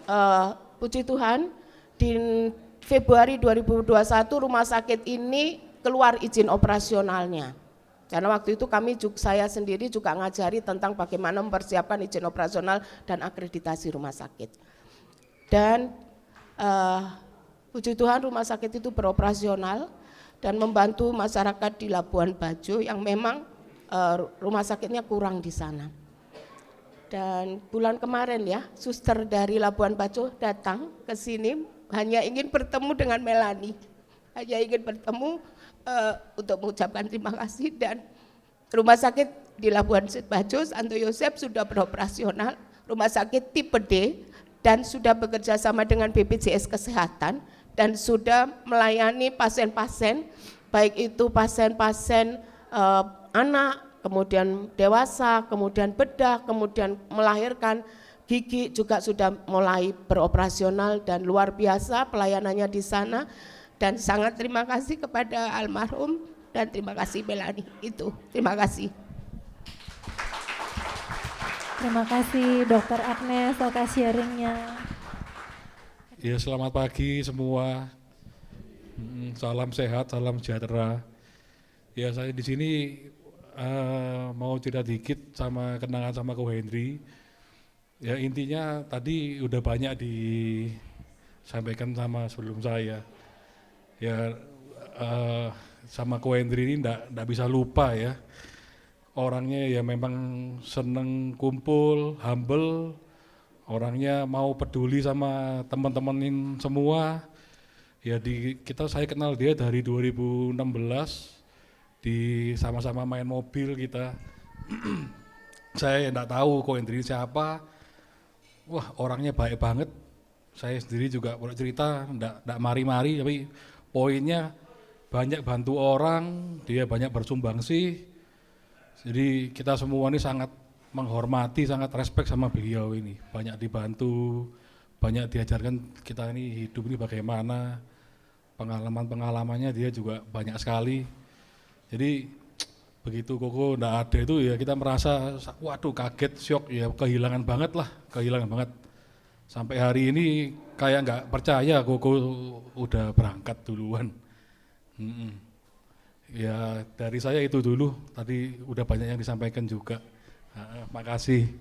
puji Tuhan di Februari 2021 rumah sakit ini keluar izin operasionalnya. Karena waktu itu saya sendiri juga ngajari tentang bagaimana mempersiapkan izin operasional dan akreditasi rumah sakit. Dan puji Tuhan rumah sakit itu beroperasional dan membantu masyarakat di Labuan Bajo yang memang rumah sakitnya kurang di sana. Dan bulan kemarin ya, suster dari Labuan Bajo datang ke sini hanya ingin bertemu dengan Melani. Hanya ingin bertemu untuk mengucapkan terima kasih, dan rumah sakit di Labuan Bajo Santo Yosef sudah beroperasional, rumah sakit tipe D, dan sudah bekerja sama dengan BPJS Kesehatan dan sudah melayani pasien-pasien, baik itu pasien-pasien anak, kemudian dewasa, kemudian bedah, kemudian melahirkan, gigi juga sudah mulai beroperasional dan luar biasa pelayanannya di sana. Dan sangat terima kasih kepada almarhum dan terima kasih Melani. Itu, terima kasih. Terima kasih Dokter Agnes atas sharingnya. Ya, selamat pagi semua. Salam sehat, salam sejahtera. Ya, saya di sini mau cerita dikit sama kenangan sama Ko Henry. Ya, intinya tadi udah banyak disampaikan sama sebelum saya. Ya, sama Ko Henry ini enggak bisa lupa ya. Orangnya ya memang seneng kumpul, humble, orangnya mau peduli sama teman-teman semua. Ya saya kenal dia dari 2016 di sama-sama main mobil kita. Saya enggak tahu Ko Henry siapa. Wah, orangnya baik banget. Saya sendiri juga boleh cerita, enggak mari-mari, tapi poinnya banyak bantu orang, dia banyak bersumbangsi. Jadi kita semua ini sangat menghormati, sangat respect sama beliau ini. Banyak dibantu, banyak diajarkan kita ini hidup ini bagaimana. Pengalaman-pengalamannya dia juga banyak sekali. Jadi begitu Koko enggak ada itu ya kita merasa waduh kaget, syok, ya kehilangan banget. Sampai hari ini kayak nggak percaya Koko udah berangkat duluan. Ya dari saya itu dulu, tadi udah banyak yang disampaikan juga. Makasih.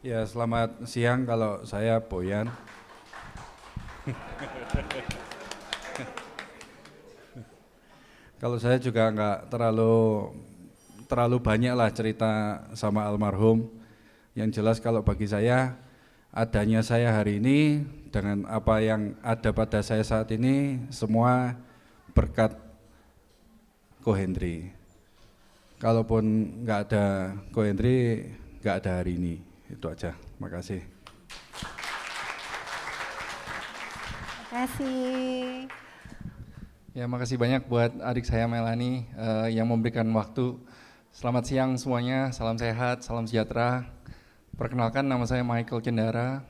Ya, selamat siang, kalau saya Boyan. Kalau saya juga nggak terlalu banyak lah cerita sama almarhum. Yang jelas kalau bagi saya, adanya saya hari ini dengan apa yang ada pada saya saat ini semua berkat Ko Henry. Kalaupun nggak ada Ko Henry, nggak ada hari ini. Itu aja. Makasih. Makasih. Ya, makasih banyak buat adik saya Melani yang memberikan waktu. Selamat siang semuanya, salam sehat, salam sejahtera. Perkenalkan, nama saya Michael Cendara.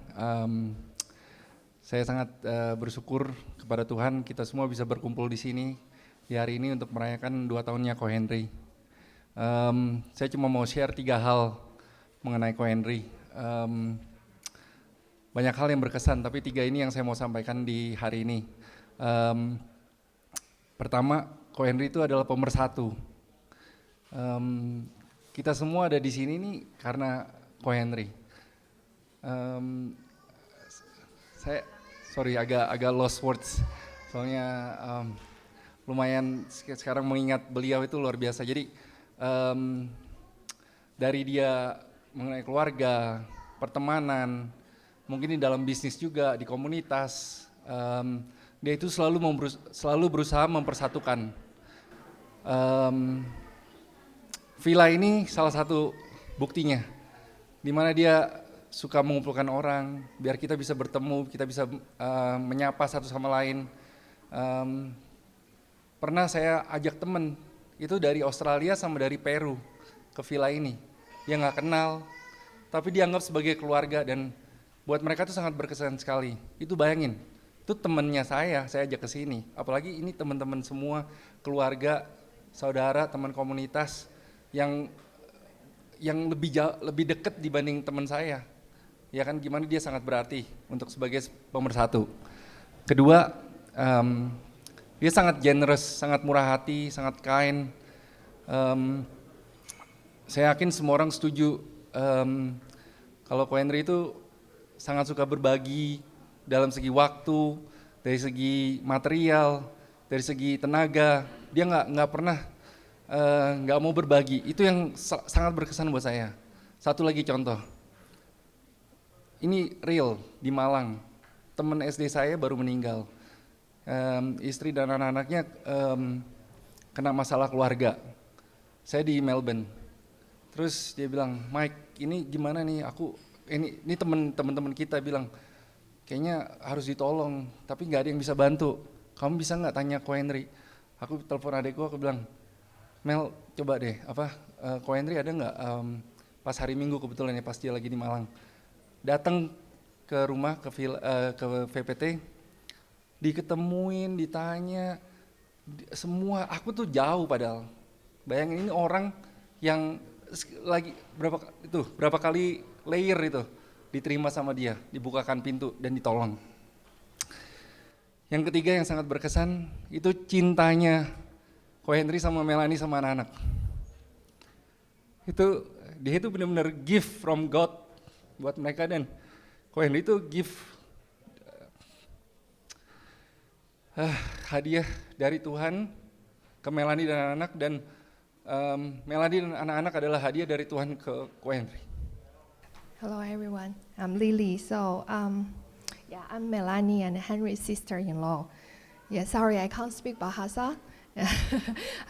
Saya sangat bersyukur kepada Tuhan kita semua bisa berkumpul di sini di hari ini untuk merayakan 2 tahunnya Ko Henry. Saya cuma mau share 3 hal mengenai Ko Henry. Banyak hal yang berkesan, tapi 3 ini yang saya mau sampaikan di hari ini. Pertama, Ko Henry itu adalah pemersatu. Kita semua ada di sini nih karena Ko Henry. Saya agak lost words, soalnya lumayan sekarang mengingat beliau itu luar biasa. Jadi dari dia mengenai keluarga, pertemanan, mungkin di dalam bisnis juga, di komunitas, dia itu selalu berusaha mempersatukan. Villa ini salah satu buktinya, di mana dia suka mengumpulkan orang, biar kita bisa bertemu, kita bisa menyapa satu sama lain. Pernah saya ajak temen, itu dari Australia sama dari Peru ke villa ini. Dia nggak kenal, tapi dianggap sebagai keluarga dan buat mereka itu sangat berkesan sekali. Itu bayangin, itu temennya saya ajak ke sini. Apalagi ini teman-teman semua, keluarga, saudara, teman komunitas, yang lebih dekat dibanding teman saya, ya kan, gimana dia sangat berarti untuk sebagai pemersatu. Kedua, dia sangat generous, sangat murah hati, sangat kind. Saya yakin semua orang setuju kalau Ko Henry itu sangat suka berbagi dalam segi waktu, dari segi material, dari segi tenaga. Dia nggak pernah nggak mau berbagi. Itu yang sangat berkesan buat saya. Satu lagi contoh, ini real di Malang, teman SD saya baru meninggal, istri dan anak-anaknya kena masalah keluarga. Saya di Melbourne, terus dia bilang, Mike, ini gimana nih, ini teman-teman kita bilang kayaknya harus ditolong, tapi nggak ada yang bisa bantu. Kamu bisa nggak tanya Ko Henry? Aku telepon adekku, aku bilang, Mel, coba deh, Ko Henry ada nggak pas hari Minggu kebetulan ya, pas dia lagi di Malang, datang ke rumah, ke VPT, diketemuin, ditanya, semua. Aku tuh jauh padahal. Bayangin ini orang yang lagi berapa kali layer itu diterima sama dia, dibukakan pintu dan ditolong. Yang ketiga yang sangat berkesan itu cintanya Ko Henry sama Melanie sama anak-anak. Dia itu benar-benar gift from God buat mereka, dan Ko Henry itu gift hadiah dari Tuhan ke Melanie dan anak-anak, dan Melanie dan anak-anak adalah hadiah dari Tuhan ke Ko Henry. Hello everyone, I'm Lily. So I'm Melanie and Henry's sister-in-law. Yeah, sorry I can't speak Bahasa.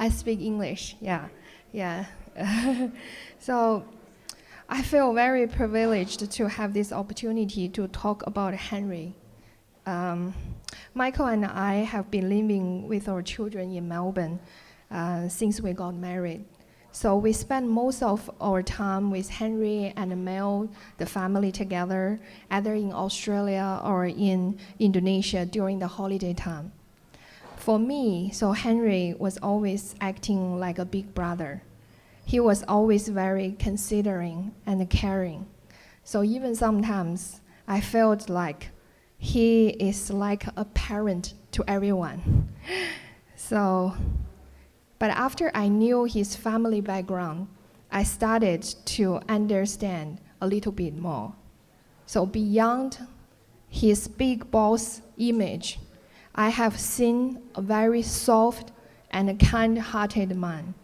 I speak English, yeah. So I feel very privileged to have this opportunity to talk about Henry. Michael and I have been living with our children in Melbourne since we got married. So we spend most of our time with Henry and Mel, the family together, either in Australia or in Indonesia during the holiday time. For me, so Henry was always acting like a big brother. He was always very considering and caring. So even sometimes I felt like he is like a parent to everyone. But after I knew his family background, I started to understand a little bit more. So beyond his big boss image, I have seen a very soft and kind-hearted man.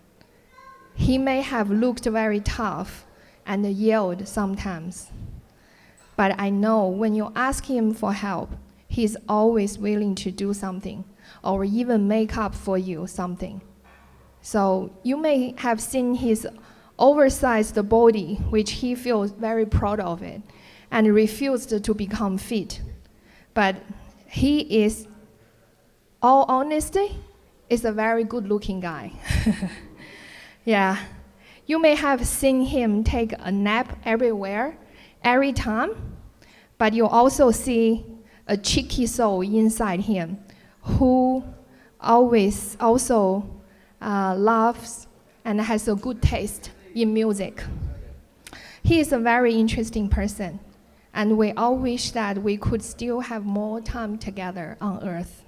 He may have looked very tough and yelled sometimes, but I know when you ask him for help, he's always willing to do something or even make up for you something. So you may have seen his oversized body, which he feels very proud of it, and refused to become fit. But he is, all honesty, is a very good-looking guy. Yeah, You may have seen him take a nap everywhere, every time, but you also see a cheeky soul inside him who always also loves and has a good taste in music. He is a very interesting person, and we all wish that we could still have more time together on earth.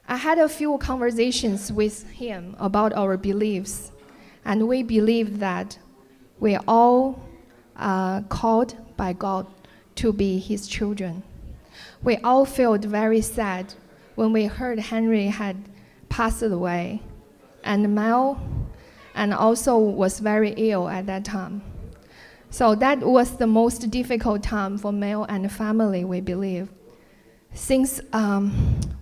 I had a few conversations with him about our beliefs, and we believe that we all are called by God to be his children. We all felt very sad when we heard Henry had passed away, and Mel and also was very ill at that time. So that was the most difficult time for Mel and the family, we believe. Since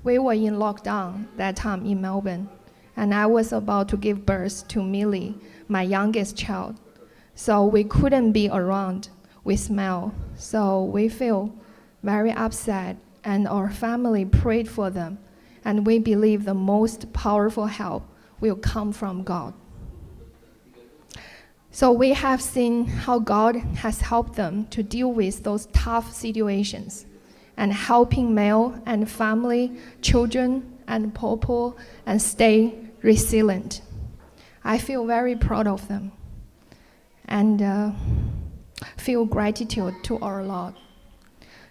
we were in lockdown that time in Melbourne, and I was about to give birth to Millie, my youngest child. So we couldn't be around with Mel. So we feel very upset, and our family prayed for them. And we believe the most powerful help will come from God. So we have seen how God has helped them to deal with those tough situations and helping Mel and family, children, and Popo and stay resilient. I feel very proud of them and feel gratitude to our Lord.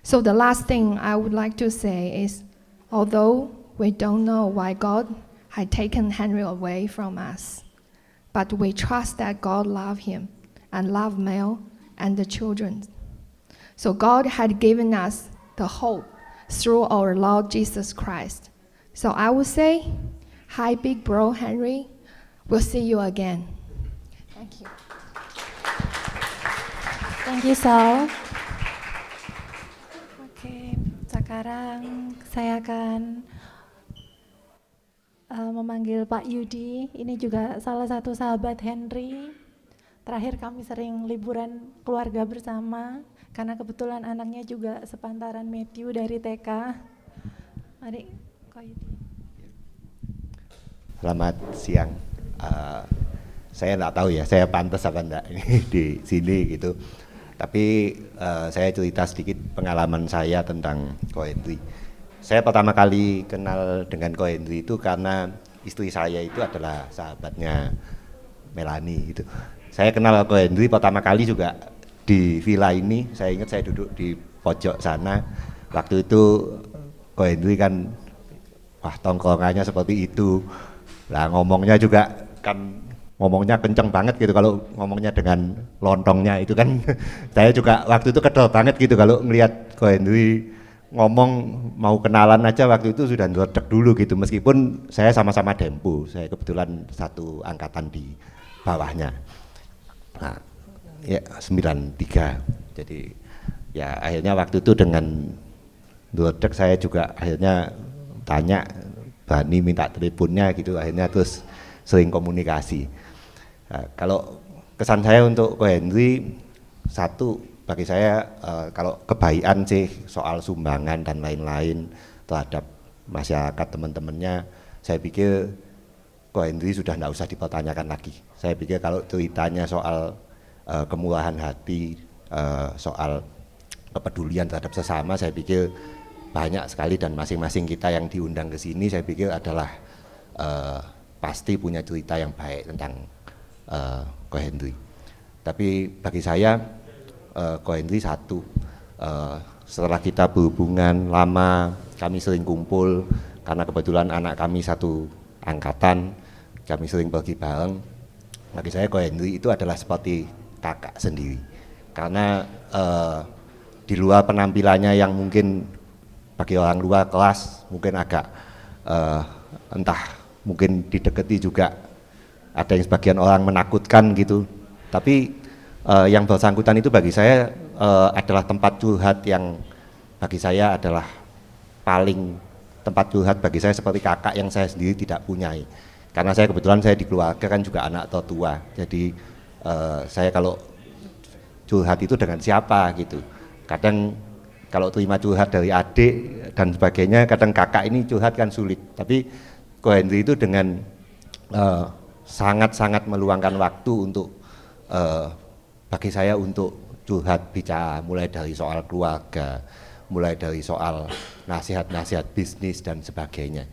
So the last thing I would like to say is, although we don't know why God had taken Henry away from us, but we trust that God loved him and loved Mel and the children. So God had given us the hope through our Lord Jesus Christ. So I would say, hi, big bro Henry. We'll see you again. Thank you. Thank you, Saul. Oke, sekarang saya akan memanggil Pak Yudi. Ini juga salah satu sahabat Henry. Terakhir kami sering liburan keluarga bersama, karena kebetulan anaknya juga sepantaran Matthew dari TK. Mari, Pak Yudi. Selamat siang. Saya nggak tahu ya, saya pantas apa enggak di sini gitu. Tapi saya cerita sedikit pengalaman saya tentang Ko Henry. Saya pertama kali kenal dengan Ko Henry itu karena istri saya itu adalah sahabatnya Melanie gitu. Saya kenal Ko Henry pertama kali juga di villa ini. Saya ingat saya duduk di pojok sana. Waktu itu Ko Henry kan, wah, tongkrongannya seperti itu. Lah ngomongnya juga kan ngomongnya kenceng banget gitu, kalau ngomongnya dengan lontongnya itu kan saya juga waktu itu kedel banget gitu kalau ngelihat Ko Henry ngomong mau kenalan aja waktu itu sudah ngeledek dulu gitu, meskipun saya sama-sama Dempu, saya kebetulan satu angkatan di bawahnya. Nah, ya 93. Jadi ya akhirnya waktu itu dengan ngeledek saya juga akhirnya tanya, Bani minta teleponnya gitu, akhirnya terus sering komunikasi. Nah, kalau kesan saya untuk Ko Henry, satu bagi saya kalau kebaikan sih soal sumbangan dan lain-lain terhadap masyarakat teman-temannya, saya pikir Ko Henry sudah tidak usah dipertanyakan lagi. Saya pikir kalau ceritanya soal kemurahan hati, soal kepedulian terhadap sesama, saya pikir banyak sekali, dan masing-masing kita yang diundang ke sini saya pikir adalah pasti punya cerita yang baik tentang Ko Henry. Tapi bagi saya Ko Henry satu, setelah kita berhubungan lama, kami sering kumpul karena kebetulan anak kami satu angkatan, kami sering pergi bareng. Bagi saya Ko Henry itu adalah seperti kakak sendiri, karena di luar penampilannya yang mungkin bagi orang luar kelas mungkin agak entah mungkin didekati juga ada yang sebagian orang menakutkan gitu, tapi yang bersangkutan itu bagi saya adalah tempat curhat yang bagi saya adalah paling tempat curhat bagi saya, seperti kakak yang saya sendiri tidak punyai, karena saya kebetulan saya di keluarga kan juga anak tertua, jadi saya kalau curhat itu dengan siapa gitu, kadang kalau terima curhat dari adik dan sebagainya, kadang kakak ini curhat kan sulit, tapi Ko Henry itu dengan sangat-sangat meluangkan waktu untuk bagi saya untuk curhat bicara, mulai dari soal keluarga, mulai dari soal nasihat-nasihat bisnis dan sebagainya.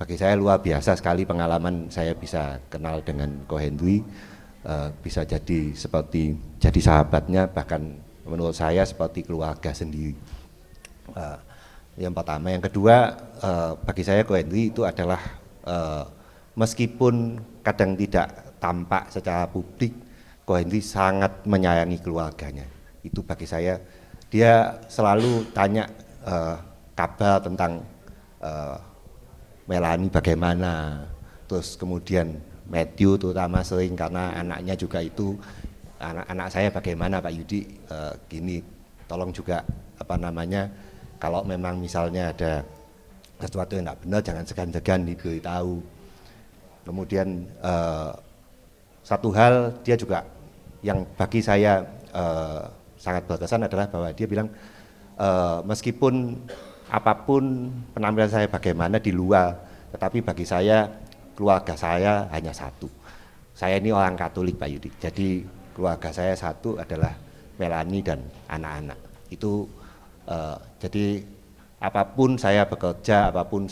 Bagi saya luar biasa sekali pengalaman saya bisa kenal dengan Ko Henry, bisa jadi sahabatnya, bahkan menurut saya seperti keluarga sendiri. Yang pertama, yang kedua, bagi saya Ko Henry itu adalah meskipun kadang tidak tampak secara publik, Ko Henry sangat menyayangi keluarganya. Itu bagi saya, dia selalu tanya kabar tentang Melanie bagaimana, terus kemudian Matthew terutama sering, karena anaknya juga itu, anak saya bagaimana Pak Yudi, gini, tolong juga kalau memang misalnya ada sesuatu yang tidak benar jangan segan-segan diberitahu. Kemudian satu hal dia juga yang bagi saya sangat berkesan adalah bahwa dia bilang meskipun apapun penampilan saya bagaimana di luar, tetapi bagi saya keluarga saya hanya satu. Saya ini orang Katolik Pak Yudi, jadi keluarga saya satu adalah Melanie dan anak-anak. Itu jadi apapun saya bekerja, apapun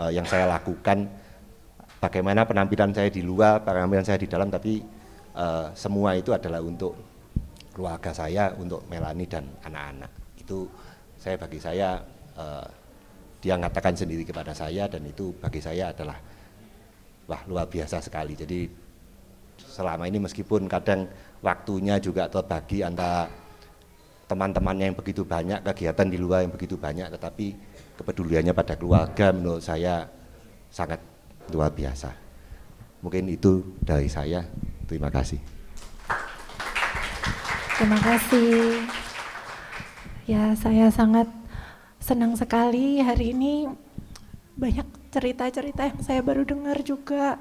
yang saya lakukan, bagaimana penampilan saya di luar, penampilan saya di dalam, tapi semua itu adalah untuk keluarga saya, untuk Melanie dan anak-anak. Itu bagi saya dia mengatakan sendiri kepada saya, dan itu bagi saya adalah luar biasa sekali. Jadi selama ini meskipun kadang waktunya juga terbagi antara teman-temannya yang begitu banyak, kegiatan di luar yang begitu banyak, tetapi kepeduliannya pada keluarga menurut saya sangat luar biasa. Mungkin itu dari saya. Terima kasih. Terima kasih. Ya, saya sangat senang sekali hari ini, banyak cerita-cerita yang saya baru dengar juga.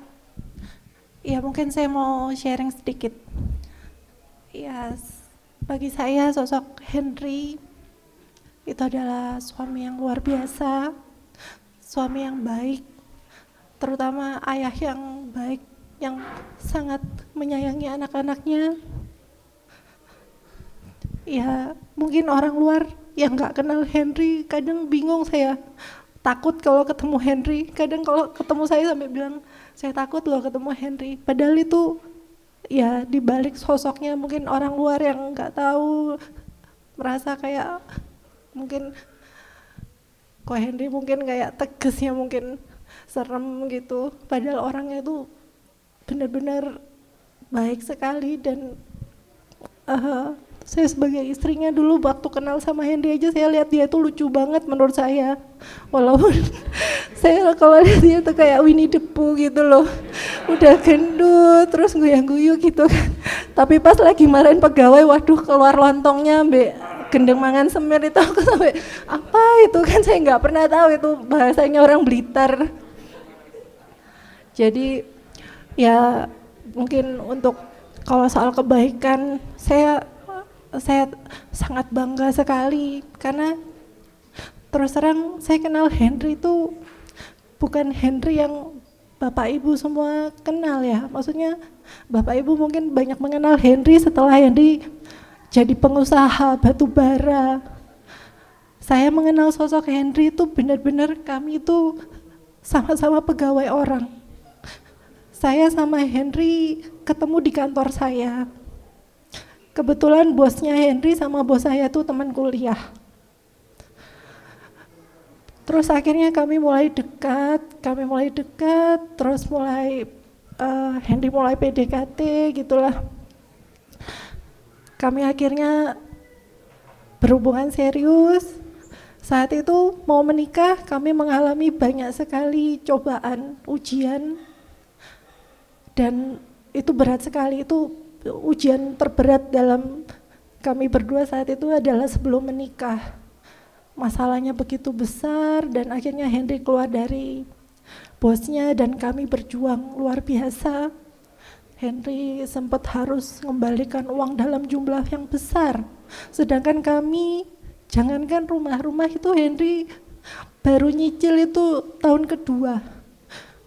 Ya, mungkin saya mau sharing sedikit. Ya, bagi saya sosok Henry itu adalah suami yang luar biasa, suami yang baik, terutama ayah yang baik, yang sangat menyayangi anak-anaknya. Ya, mungkin orang luar yang nggak kenal Henry kadang bingung, saya takut kalau ketemu Henry. Kadang kalau ketemu saya sampai bilang, saya takut loh ketemu Henry. Padahal itu ya di balik sosoknya mungkin orang luar yang nggak tahu merasa kayak mungkin Ko Henry mungkin kayak tegasnya mungkin serem gitu. Padahal orangnya itu benar-benar baik sekali. Dan saya sebagai istrinya dulu waktu kenal sama Henry aja saya lihat dia tuh lucu banget menurut saya. Walaupun saya kalau lihat dia tuh kayak Winnie the Pooh gitu loh. Udah gendut terus goyang-guyu gitu kan. Tapi pas lagi marahin pegawai, waduh keluar lontongnya ambek gendeng mangan semir itu, aku sampai apa itu kan, saya nggak pernah tahu itu bahasanya orang Blitar. Jadi ya mungkin untuk kalau soal kebaikan saya sangat bangga sekali, karena terus terang saya kenal Henry itu bukan Henry yang Bapak Ibu semua kenal ya. Maksudnya Bapak Ibu mungkin banyak mengenal Henry setelah Henry jadi pengusaha batu bara. Saya mengenal sosok Henry itu benar-benar kami itu sama-sama pegawai orang. Saya sama Henry ketemu di kantor saya. Kebetulan bosnya Henry sama bos saya tuh teman kuliah. Terus akhirnya kami mulai dekat, terus Henry mulai PDKT gitulah. Kami akhirnya berhubungan serius. Saat itu mau menikah, kami mengalami banyak sekali cobaan, ujian, dan itu berat sekali. Itu ujian terberat dalam kami berdua saat itu adalah sebelum menikah. Masalahnya begitu besar dan akhirnya Henry keluar dari bosnya dan kami berjuang luar biasa. Henry sempat harus mengembalikan uang dalam jumlah yang besar. Sedangkan kami, jangankan rumah itu Henry baru nyicil itu tahun kedua.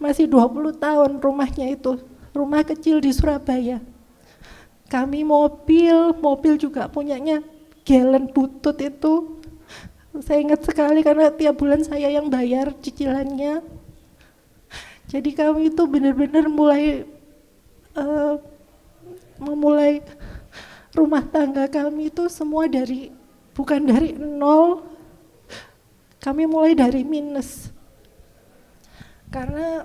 masih 20 tahun rumahnya itu, rumah kecil di Surabaya. Kami mobil juga punyanya Galen Butut itu. Saya ingat sekali karena tiap bulan saya yang bayar cicilannya. Jadi kami itu benar-benar memulai rumah tangga kami itu semua bukan dari nol, kami mulai dari minus. Karena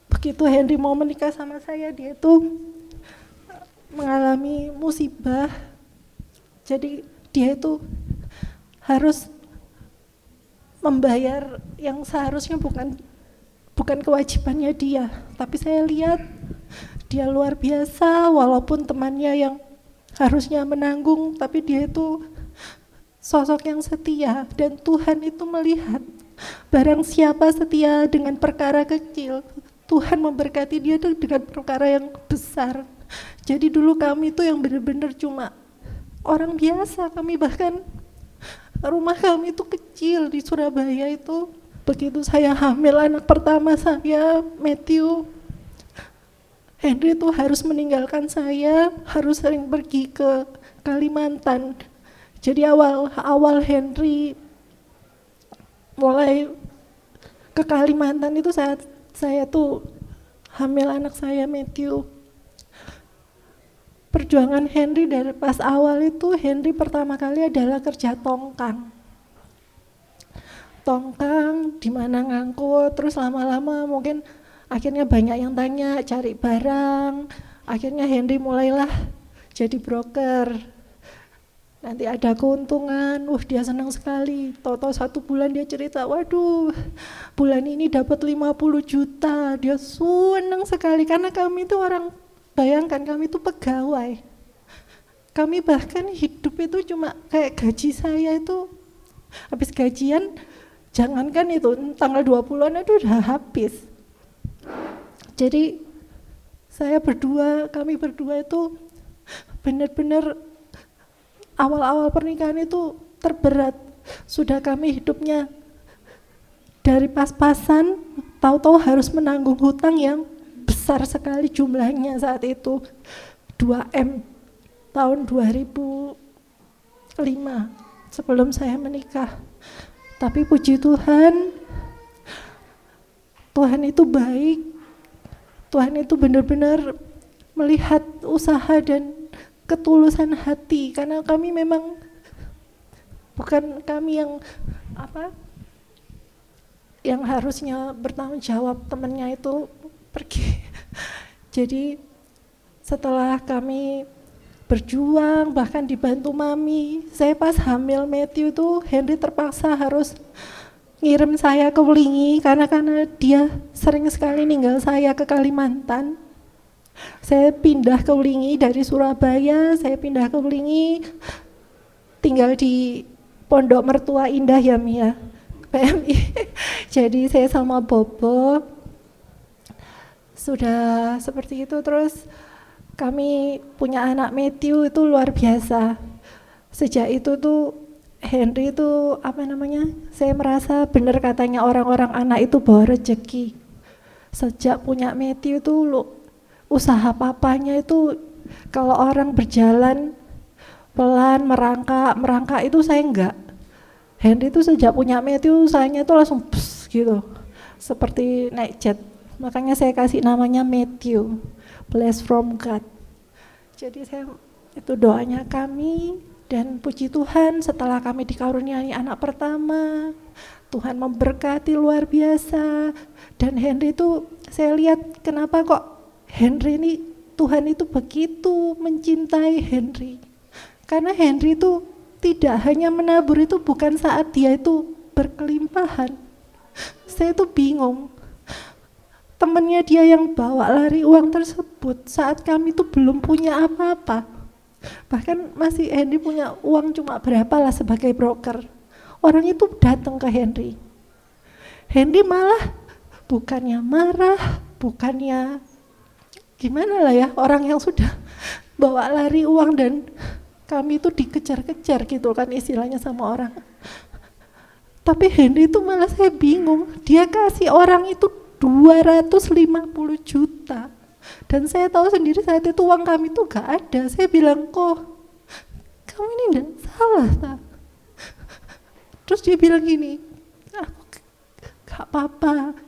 begitu Henry mau menikah sama saya, dia itu mengalami musibah. Jadi dia itu harus membayar yang seharusnya bukan kewajibannya dia. Tapi saya lihat dia luar biasa, walaupun temannya yang harusnya menanggung, tapi dia itu sosok yang setia. Dan Tuhan itu melihat barang siapa setia dengan perkara kecil, Tuhan memberkati dia dengan perkara yang besar. Jadi dulu kami itu yang benar-benar cuma orang biasa. Kami bahkan rumah kami itu kecil di Surabaya itu. Begitu saya hamil anak pertama saya, Matthew, Henry itu harus meninggalkan saya, harus sering pergi ke Kalimantan. Jadi awal Henry mulai ke Kalimantan itu saat saya tuh hamil anak saya, Matthew. Perjuangan Henry dari pas awal itu, Henry pertama kali adalah kerja tongkang di mana ngangkut, terus lama-lama mungkin akhirnya banyak yang tanya, cari barang, akhirnya Henry mulailah jadi broker. Nanti ada keuntungan, dia senang sekali. Tahu-tahu 1 bulan dia cerita, waduh bulan ini dapat 50 juta, dia senang sekali. Karena kami itu orang, bayangkan kami itu pegawai. Kami bahkan hidup itu cuma kayak gaji saya itu, habis gajian, jangankan itu, tanggal 20-an itu udah habis. Jadi kami berdua itu benar-benar awal-awal pernikahan itu terberat. Sudah kami hidupnya dari pas-pasan, tahu-tahu harus menanggung hutang yang besar sekali jumlahnya saat itu, 2M tahun 2005 sebelum saya menikah. Tapi puji Tuhan, Tuhan itu baik, Tuhan itu benar-benar melihat usaha dan ketulusan hati, karena kami memang bukan kami yang harusnya bertanggung jawab, temannya itu pergi. Jadi setelah kami berjuang, bahkan dibantu mami, saya pas hamil Matthew itu Henry terpaksa harus ngirim saya ke Wlingi karena dia sering sekali ninggal saya ke Kalimantan. Saya pindah ke Wlingi dari Surabaya, saya pindah ke Wlingi, tinggal di Pondok Mertua Indah ya Mia, PMI. Jadi saya sama Bobo, sudah seperti itu. Terus kami punya anak Matthew itu luar biasa. Sejak itu tuh Henry itu saya merasa benar katanya orang-orang anak itu bawa rezeki. Sejak punya Matthew itu usaha papanya itu kalau orang berjalan pelan merangkak itu saya enggak. Henry itu sejak punya Matthew usahanya itu langsung pss, gitu, seperti naik jet. Makanya saya kasih namanya Matthew, blessed from God. Jadi itu doanya kami, dan puji Tuhan setelah kami dikaruniai anak pertama, Tuhan memberkati luar biasa. Dan Henry itu saya lihat kenapa kok Henry ini, Tuhan itu begitu mencintai Henry. Karena Henry itu tidak hanya menabur itu bukan saat dia itu berkelimpahan. Saya itu bingung. Temannya dia yang bawa lari uang tersebut saat kami itu belum punya apa-apa. Bahkan masih Henry punya uang cuma berapa lah sebagai broker. Orang itu datang ke Henry. Henry malah bukannya marah, bukannya gimana lah ya, orang yang sudah bawa lari uang dan kami itu dikejar-kejar gitu kan istilahnya sama orang. Tapi Henry itu malah saya bingung, dia kasih orang itu 250 juta. Dan saya tahu sendiri saat itu uang kami itu gak ada. Saya bilang, kok kamu ini enggak salah tak? Terus dia bilang gini, aku gak apa-apa,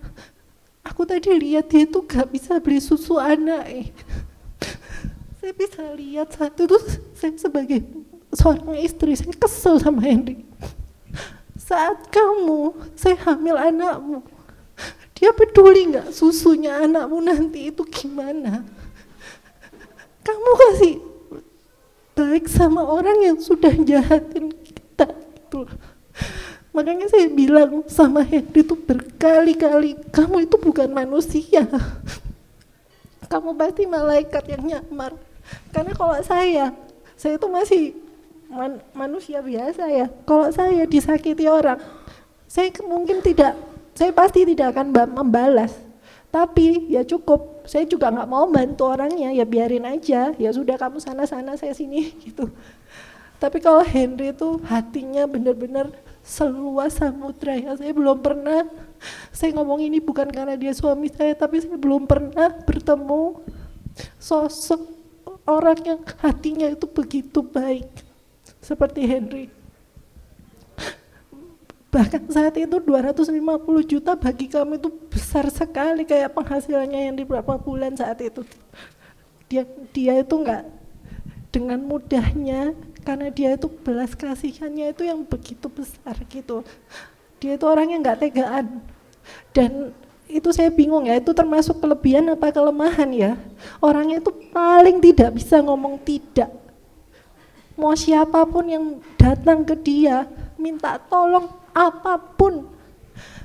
aku tadi lihat dia itu gak bisa beli susu anak. Saya bisa lihat saat itu saya sebagai seorang istri, saya kesel sama Henry. Saat saya hamil anakmu, dia peduli nggak susunya anakmu nanti itu gimana? Kamu kasih baik sama orang yang sudah jahatin kita gitu. Makanya saya bilang sama Henry itu berkali-kali, kamu itu bukan manusia. Kamu pasti malaikat yang nyamar. Karena kalau saya itu masih manusia biasa ya. Kalau saya disakiti orang, saya pasti tidak akan membalas. Tapi ya cukup, saya juga nggak mau bantu orangnya, ya biarin aja. Ya sudah, kamu sana-sana, saya sini gitu. Tapi kalau Henry itu hatinya benar-benar seluas samudra ya. Saya belum pernah, saya ngomong ini bukan karena dia suami saya, tapi saya belum pernah bertemu sosok orang yang hatinya itu begitu baik seperti Henry. Bahkan saat itu 250 juta bagi kami itu besar sekali, kayak penghasilannya yang di berapa bulan saat itu. Dia itu enggak dengan mudahnya, karena dia itu belas kasihannya itu yang begitu besar gitu. Dia itu orang yang enggak tegaan. Dan itu saya bingung ya, itu termasuk kelebihan apa kelemahan ya. Orangnya itu paling tidak bisa ngomong tidak. Mau siapapun yang datang ke dia, minta tolong apapun,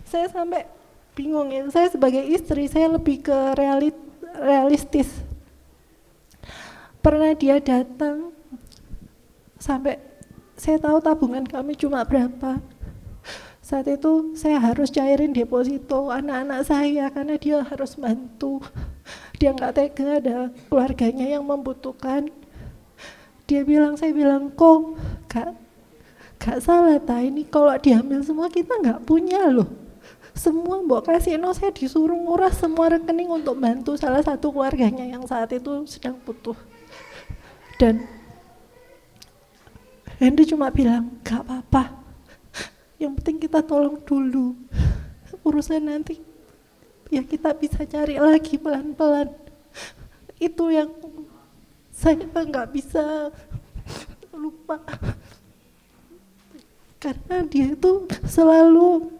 saya sampai bingung ya. Saya sebagai istri, saya lebih ke realistis. Pernah dia datang, sampai saya tahu tabungan kami cuma berapa. Saat itu saya harus cairin deposito anak-anak saya karena dia harus bantu. Dia nggak tega ada keluarganya yang membutuhkan. Saya bilang, kok gak salah ta, ini kalau diambil semua kita nggak punya loh. Semua mbok kasih, saya disuruh nguras semua rekening untuk bantu salah satu keluarganya yang saat itu sedang butuh. Dan Henry cuma bilang, gak apa-apa, yang penting kita tolong dulu, urusan nanti ya kita bisa cari lagi pelan-pelan. Itu yang saya nggak bisa lupa, karena dia itu selalu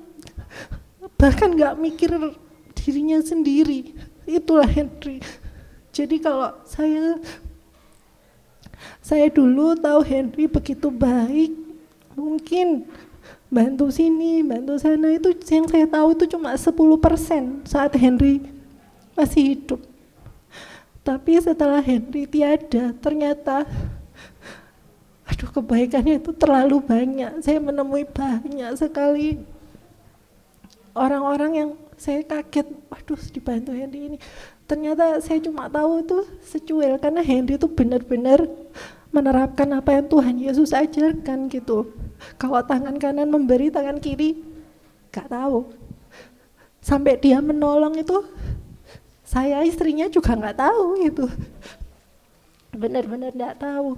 bahkan nggak mikir dirinya sendiri. Itulah Henry. Jadi kalau saya dulu tahu Henry begitu baik, mungkin bantu sini, bantu sana, itu yang saya tahu itu cuma 10% saat Henry masih hidup. Tapi setelah Henry tiada, ternyata kebaikannya itu terlalu banyak. Saya menemui banyak sekali orang-orang yang saya kaget, dibantu Henry ini. Ternyata saya cuma tahu itu secuil, karena Henry itu benar-benar menerapkan apa yang Tuhan Yesus ajarkan gitu. Kalau tangan kanan memberi, tangan kiri gak tahu. Sampai dia menolong itu, saya istrinya juga nggak tahu itu, benar-benar nggak tahu.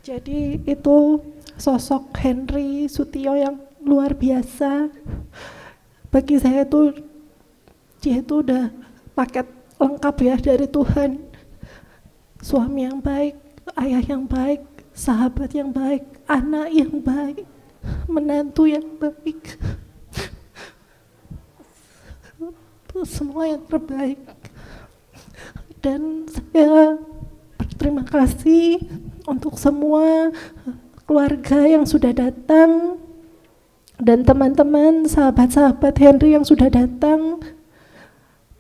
Jadi itu sosok Henry Sutio yang luar biasa. Bagi saya itu dia itu udah paket lengkap ya dari Tuhan. Suami yang baik, ayah yang baik, sahabat yang baik, anak yang baik, menantu yang baik. Semua yang terbaik. Dan saya berterima kasih untuk semua keluarga yang sudah datang dan teman-teman, sahabat-sahabat Henry yang sudah datang.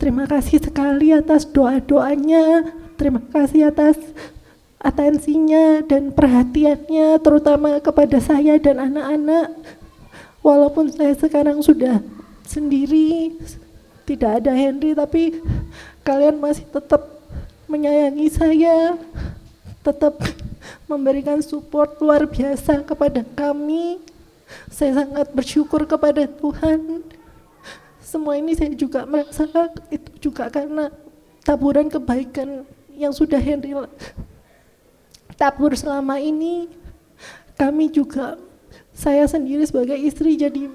Terima kasih sekali atas doa-doanya, terima kasih atas atensinya dan perhatiannya, terutama kepada saya dan anak-anak. Walaupun saya sekarang sudah sendiri, tidak ada Henry, tapi kalian masih tetap menyayangi saya, tetap memberikan support luar biasa kepada kami. Saya sangat bersyukur kepada Tuhan. semua ini saya juga merasa itu juga karena taburan kebaikan yang sudah Henry tabur selama ini. Kami juga, saya sendiri sebagai istri jadi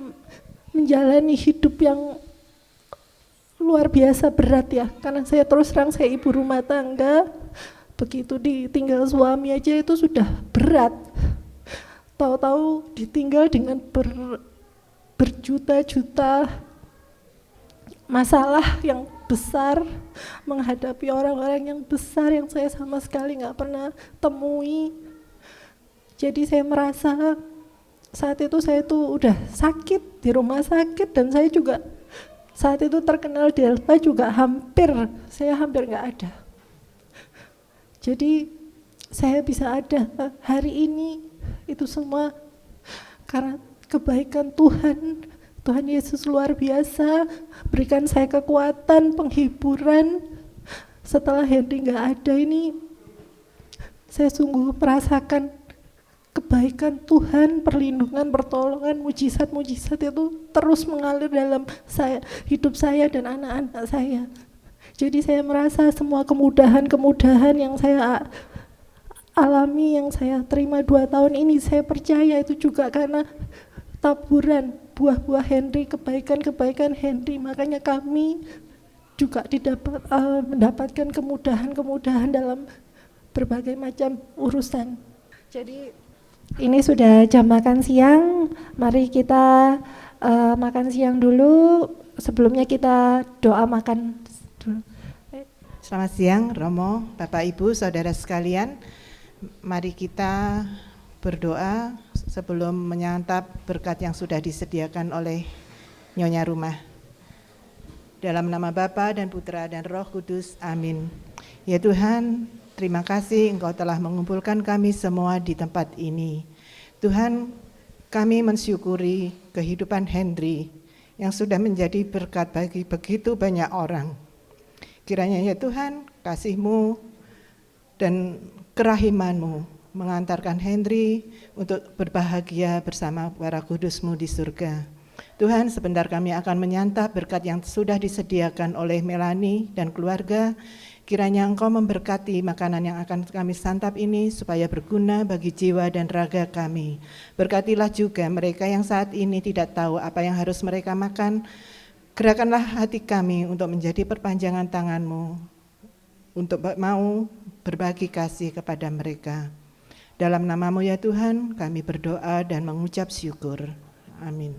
menjalani hidup yang luar biasa berat ya, karena saya terus terang saya ibu rumah tangga, begitu ditinggal suami aja itu sudah berat. Tahu-tahu ditinggal dengan berjuta-juta masalah yang besar, menghadapi orang-orang yang besar yang saya sama sekali nggak pernah temui. Jadi saya merasa saat itu saya tuh udah sakit di rumah sakit, dan saya juga saat itu terkenal Delta juga saya hampir nggak ada. Jadi saya bisa ada hari ini itu semua karena kebaikan Tuhan. Tuhan Yesus luar biasa, berikan saya kekuatan, penghiburan. Setelah Henry nggak ada ini, saya sungguh merasakan kebaikan Tuhan, perlindungan, pertolongan, mujizat-mujizat itu terus mengalir dalam hidup saya dan anak-anak saya. Jadi saya merasa semua kemudahan-kemudahan yang saya alami, yang saya terima 2 tahun ini, saya percaya itu juga karena taburan buah-buah Henry, kebaikan-kebaikan Henry. Makanya kami juga mendapatkan kemudahan-kemudahan dalam berbagai macam urusan. Jadi ini sudah jam makan siang, mari kita makan siang dulu. Sebelumnya kita doa makan dulu. Selamat siang Romo, Bapak Ibu, Saudara sekalian. Mari kita berdoa sebelum menyantap berkat yang sudah disediakan oleh Nyonya Rumah. Dalam nama Bapa dan Putra dan Roh Kudus, amin. Ya Tuhan, terima kasih Engkau telah mengumpulkan kami semua di tempat ini. Tuhan, kami mensyukuri kehidupan Henry yang sudah menjadi berkat bagi begitu banyak orang. Kiranya ya Tuhan, kasih-Mu dan kerahiman-Mu mengantarkan Henry untuk berbahagia bersama para kudus-Mu di surga. Tuhan, sebentar kami akan menyantap berkat yang sudah disediakan oleh Melanie dan keluarga. Kiranya Engkau memberkati makanan yang akan kami santap ini supaya berguna bagi jiwa dan raga kami. Berkatilah juga mereka yang saat ini tidak tahu apa yang harus mereka makan. Gerakanlah hati kami untuk menjadi perpanjangan tangan-Mu, untuk mau berbagi kasih kepada mereka. Dalam nama-Mu ya Tuhan, kami berdoa dan mengucap syukur. Amin.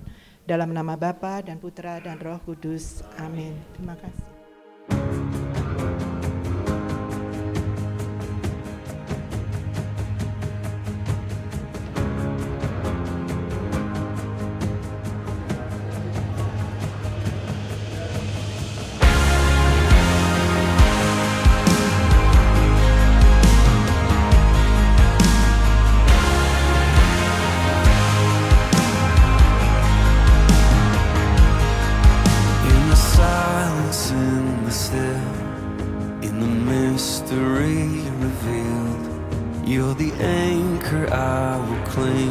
Dalam nama Bapa dan Putra dan Roh Kudus. Amin. Terima kasih.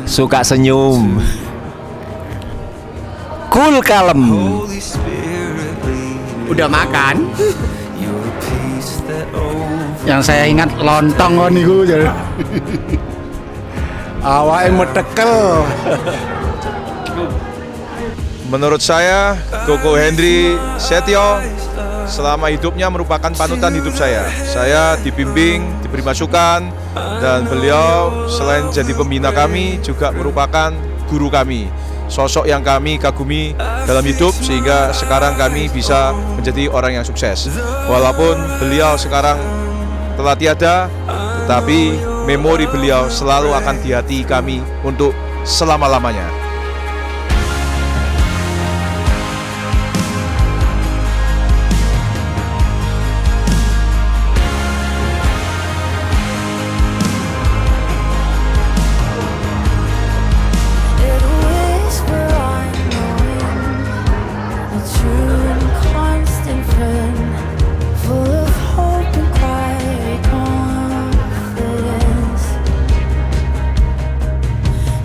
Suka senyum, cool kalem. Udah makan? Yang saya ingat lontong kan niku jadi. Awake metekel. Menurut saya, Koko Henry Setio selama hidupnya merupakan panutan hidup saya. Saya dibimbing, diberi masukan, dan beliau selain jadi pembina kami juga merupakan guru kami. Sosok yang kami kagumi dalam hidup sehingga sekarang kami bisa menjadi orang yang sukses. Walaupun beliau sekarang telah tiada, tetapi memori beliau selalu akan di hati kami untuk selama-lamanya.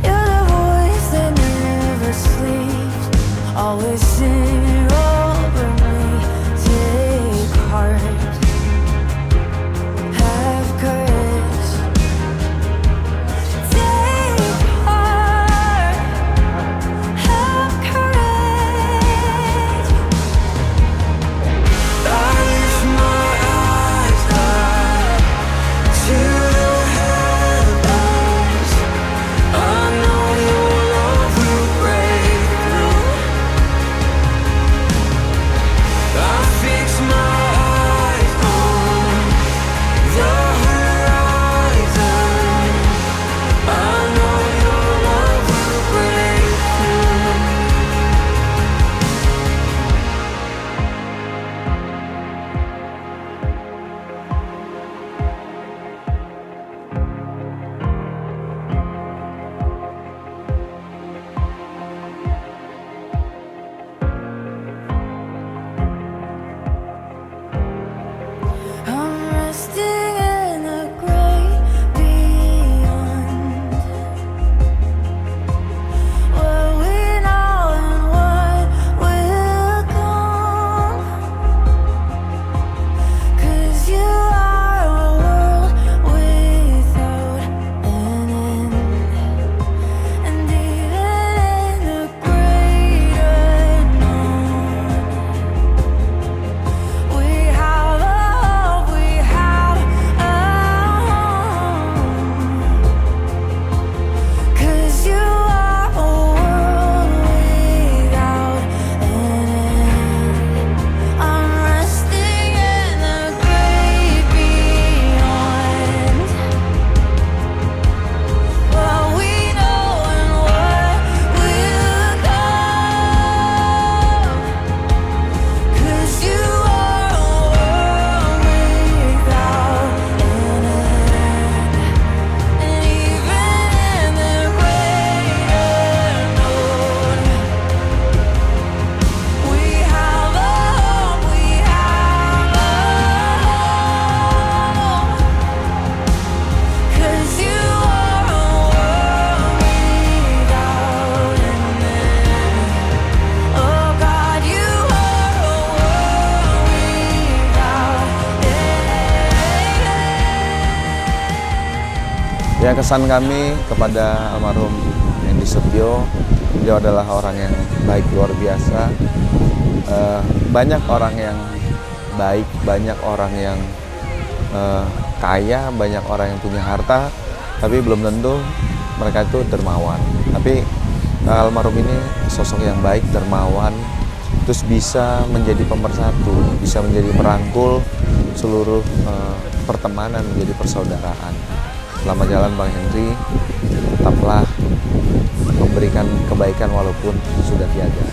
You're the voice that Ya, kesan kami kepada almarhum Hendy Sutio, beliau adalah orang yang baik luar biasa. Banyak orang yang baik, banyak orang yang kaya, banyak orang yang punya harta, tapi belum tentu mereka itu dermawan. Tapi almarhum ini sosok yang baik, dermawan, terus bisa menjadi pemersatu, bisa menjadi merangkul seluruh pertemanan menjadi persaudaraan. Selamat jalan Bang Henry, tetaplah memberikan kebaikan walaupun sudah tiada.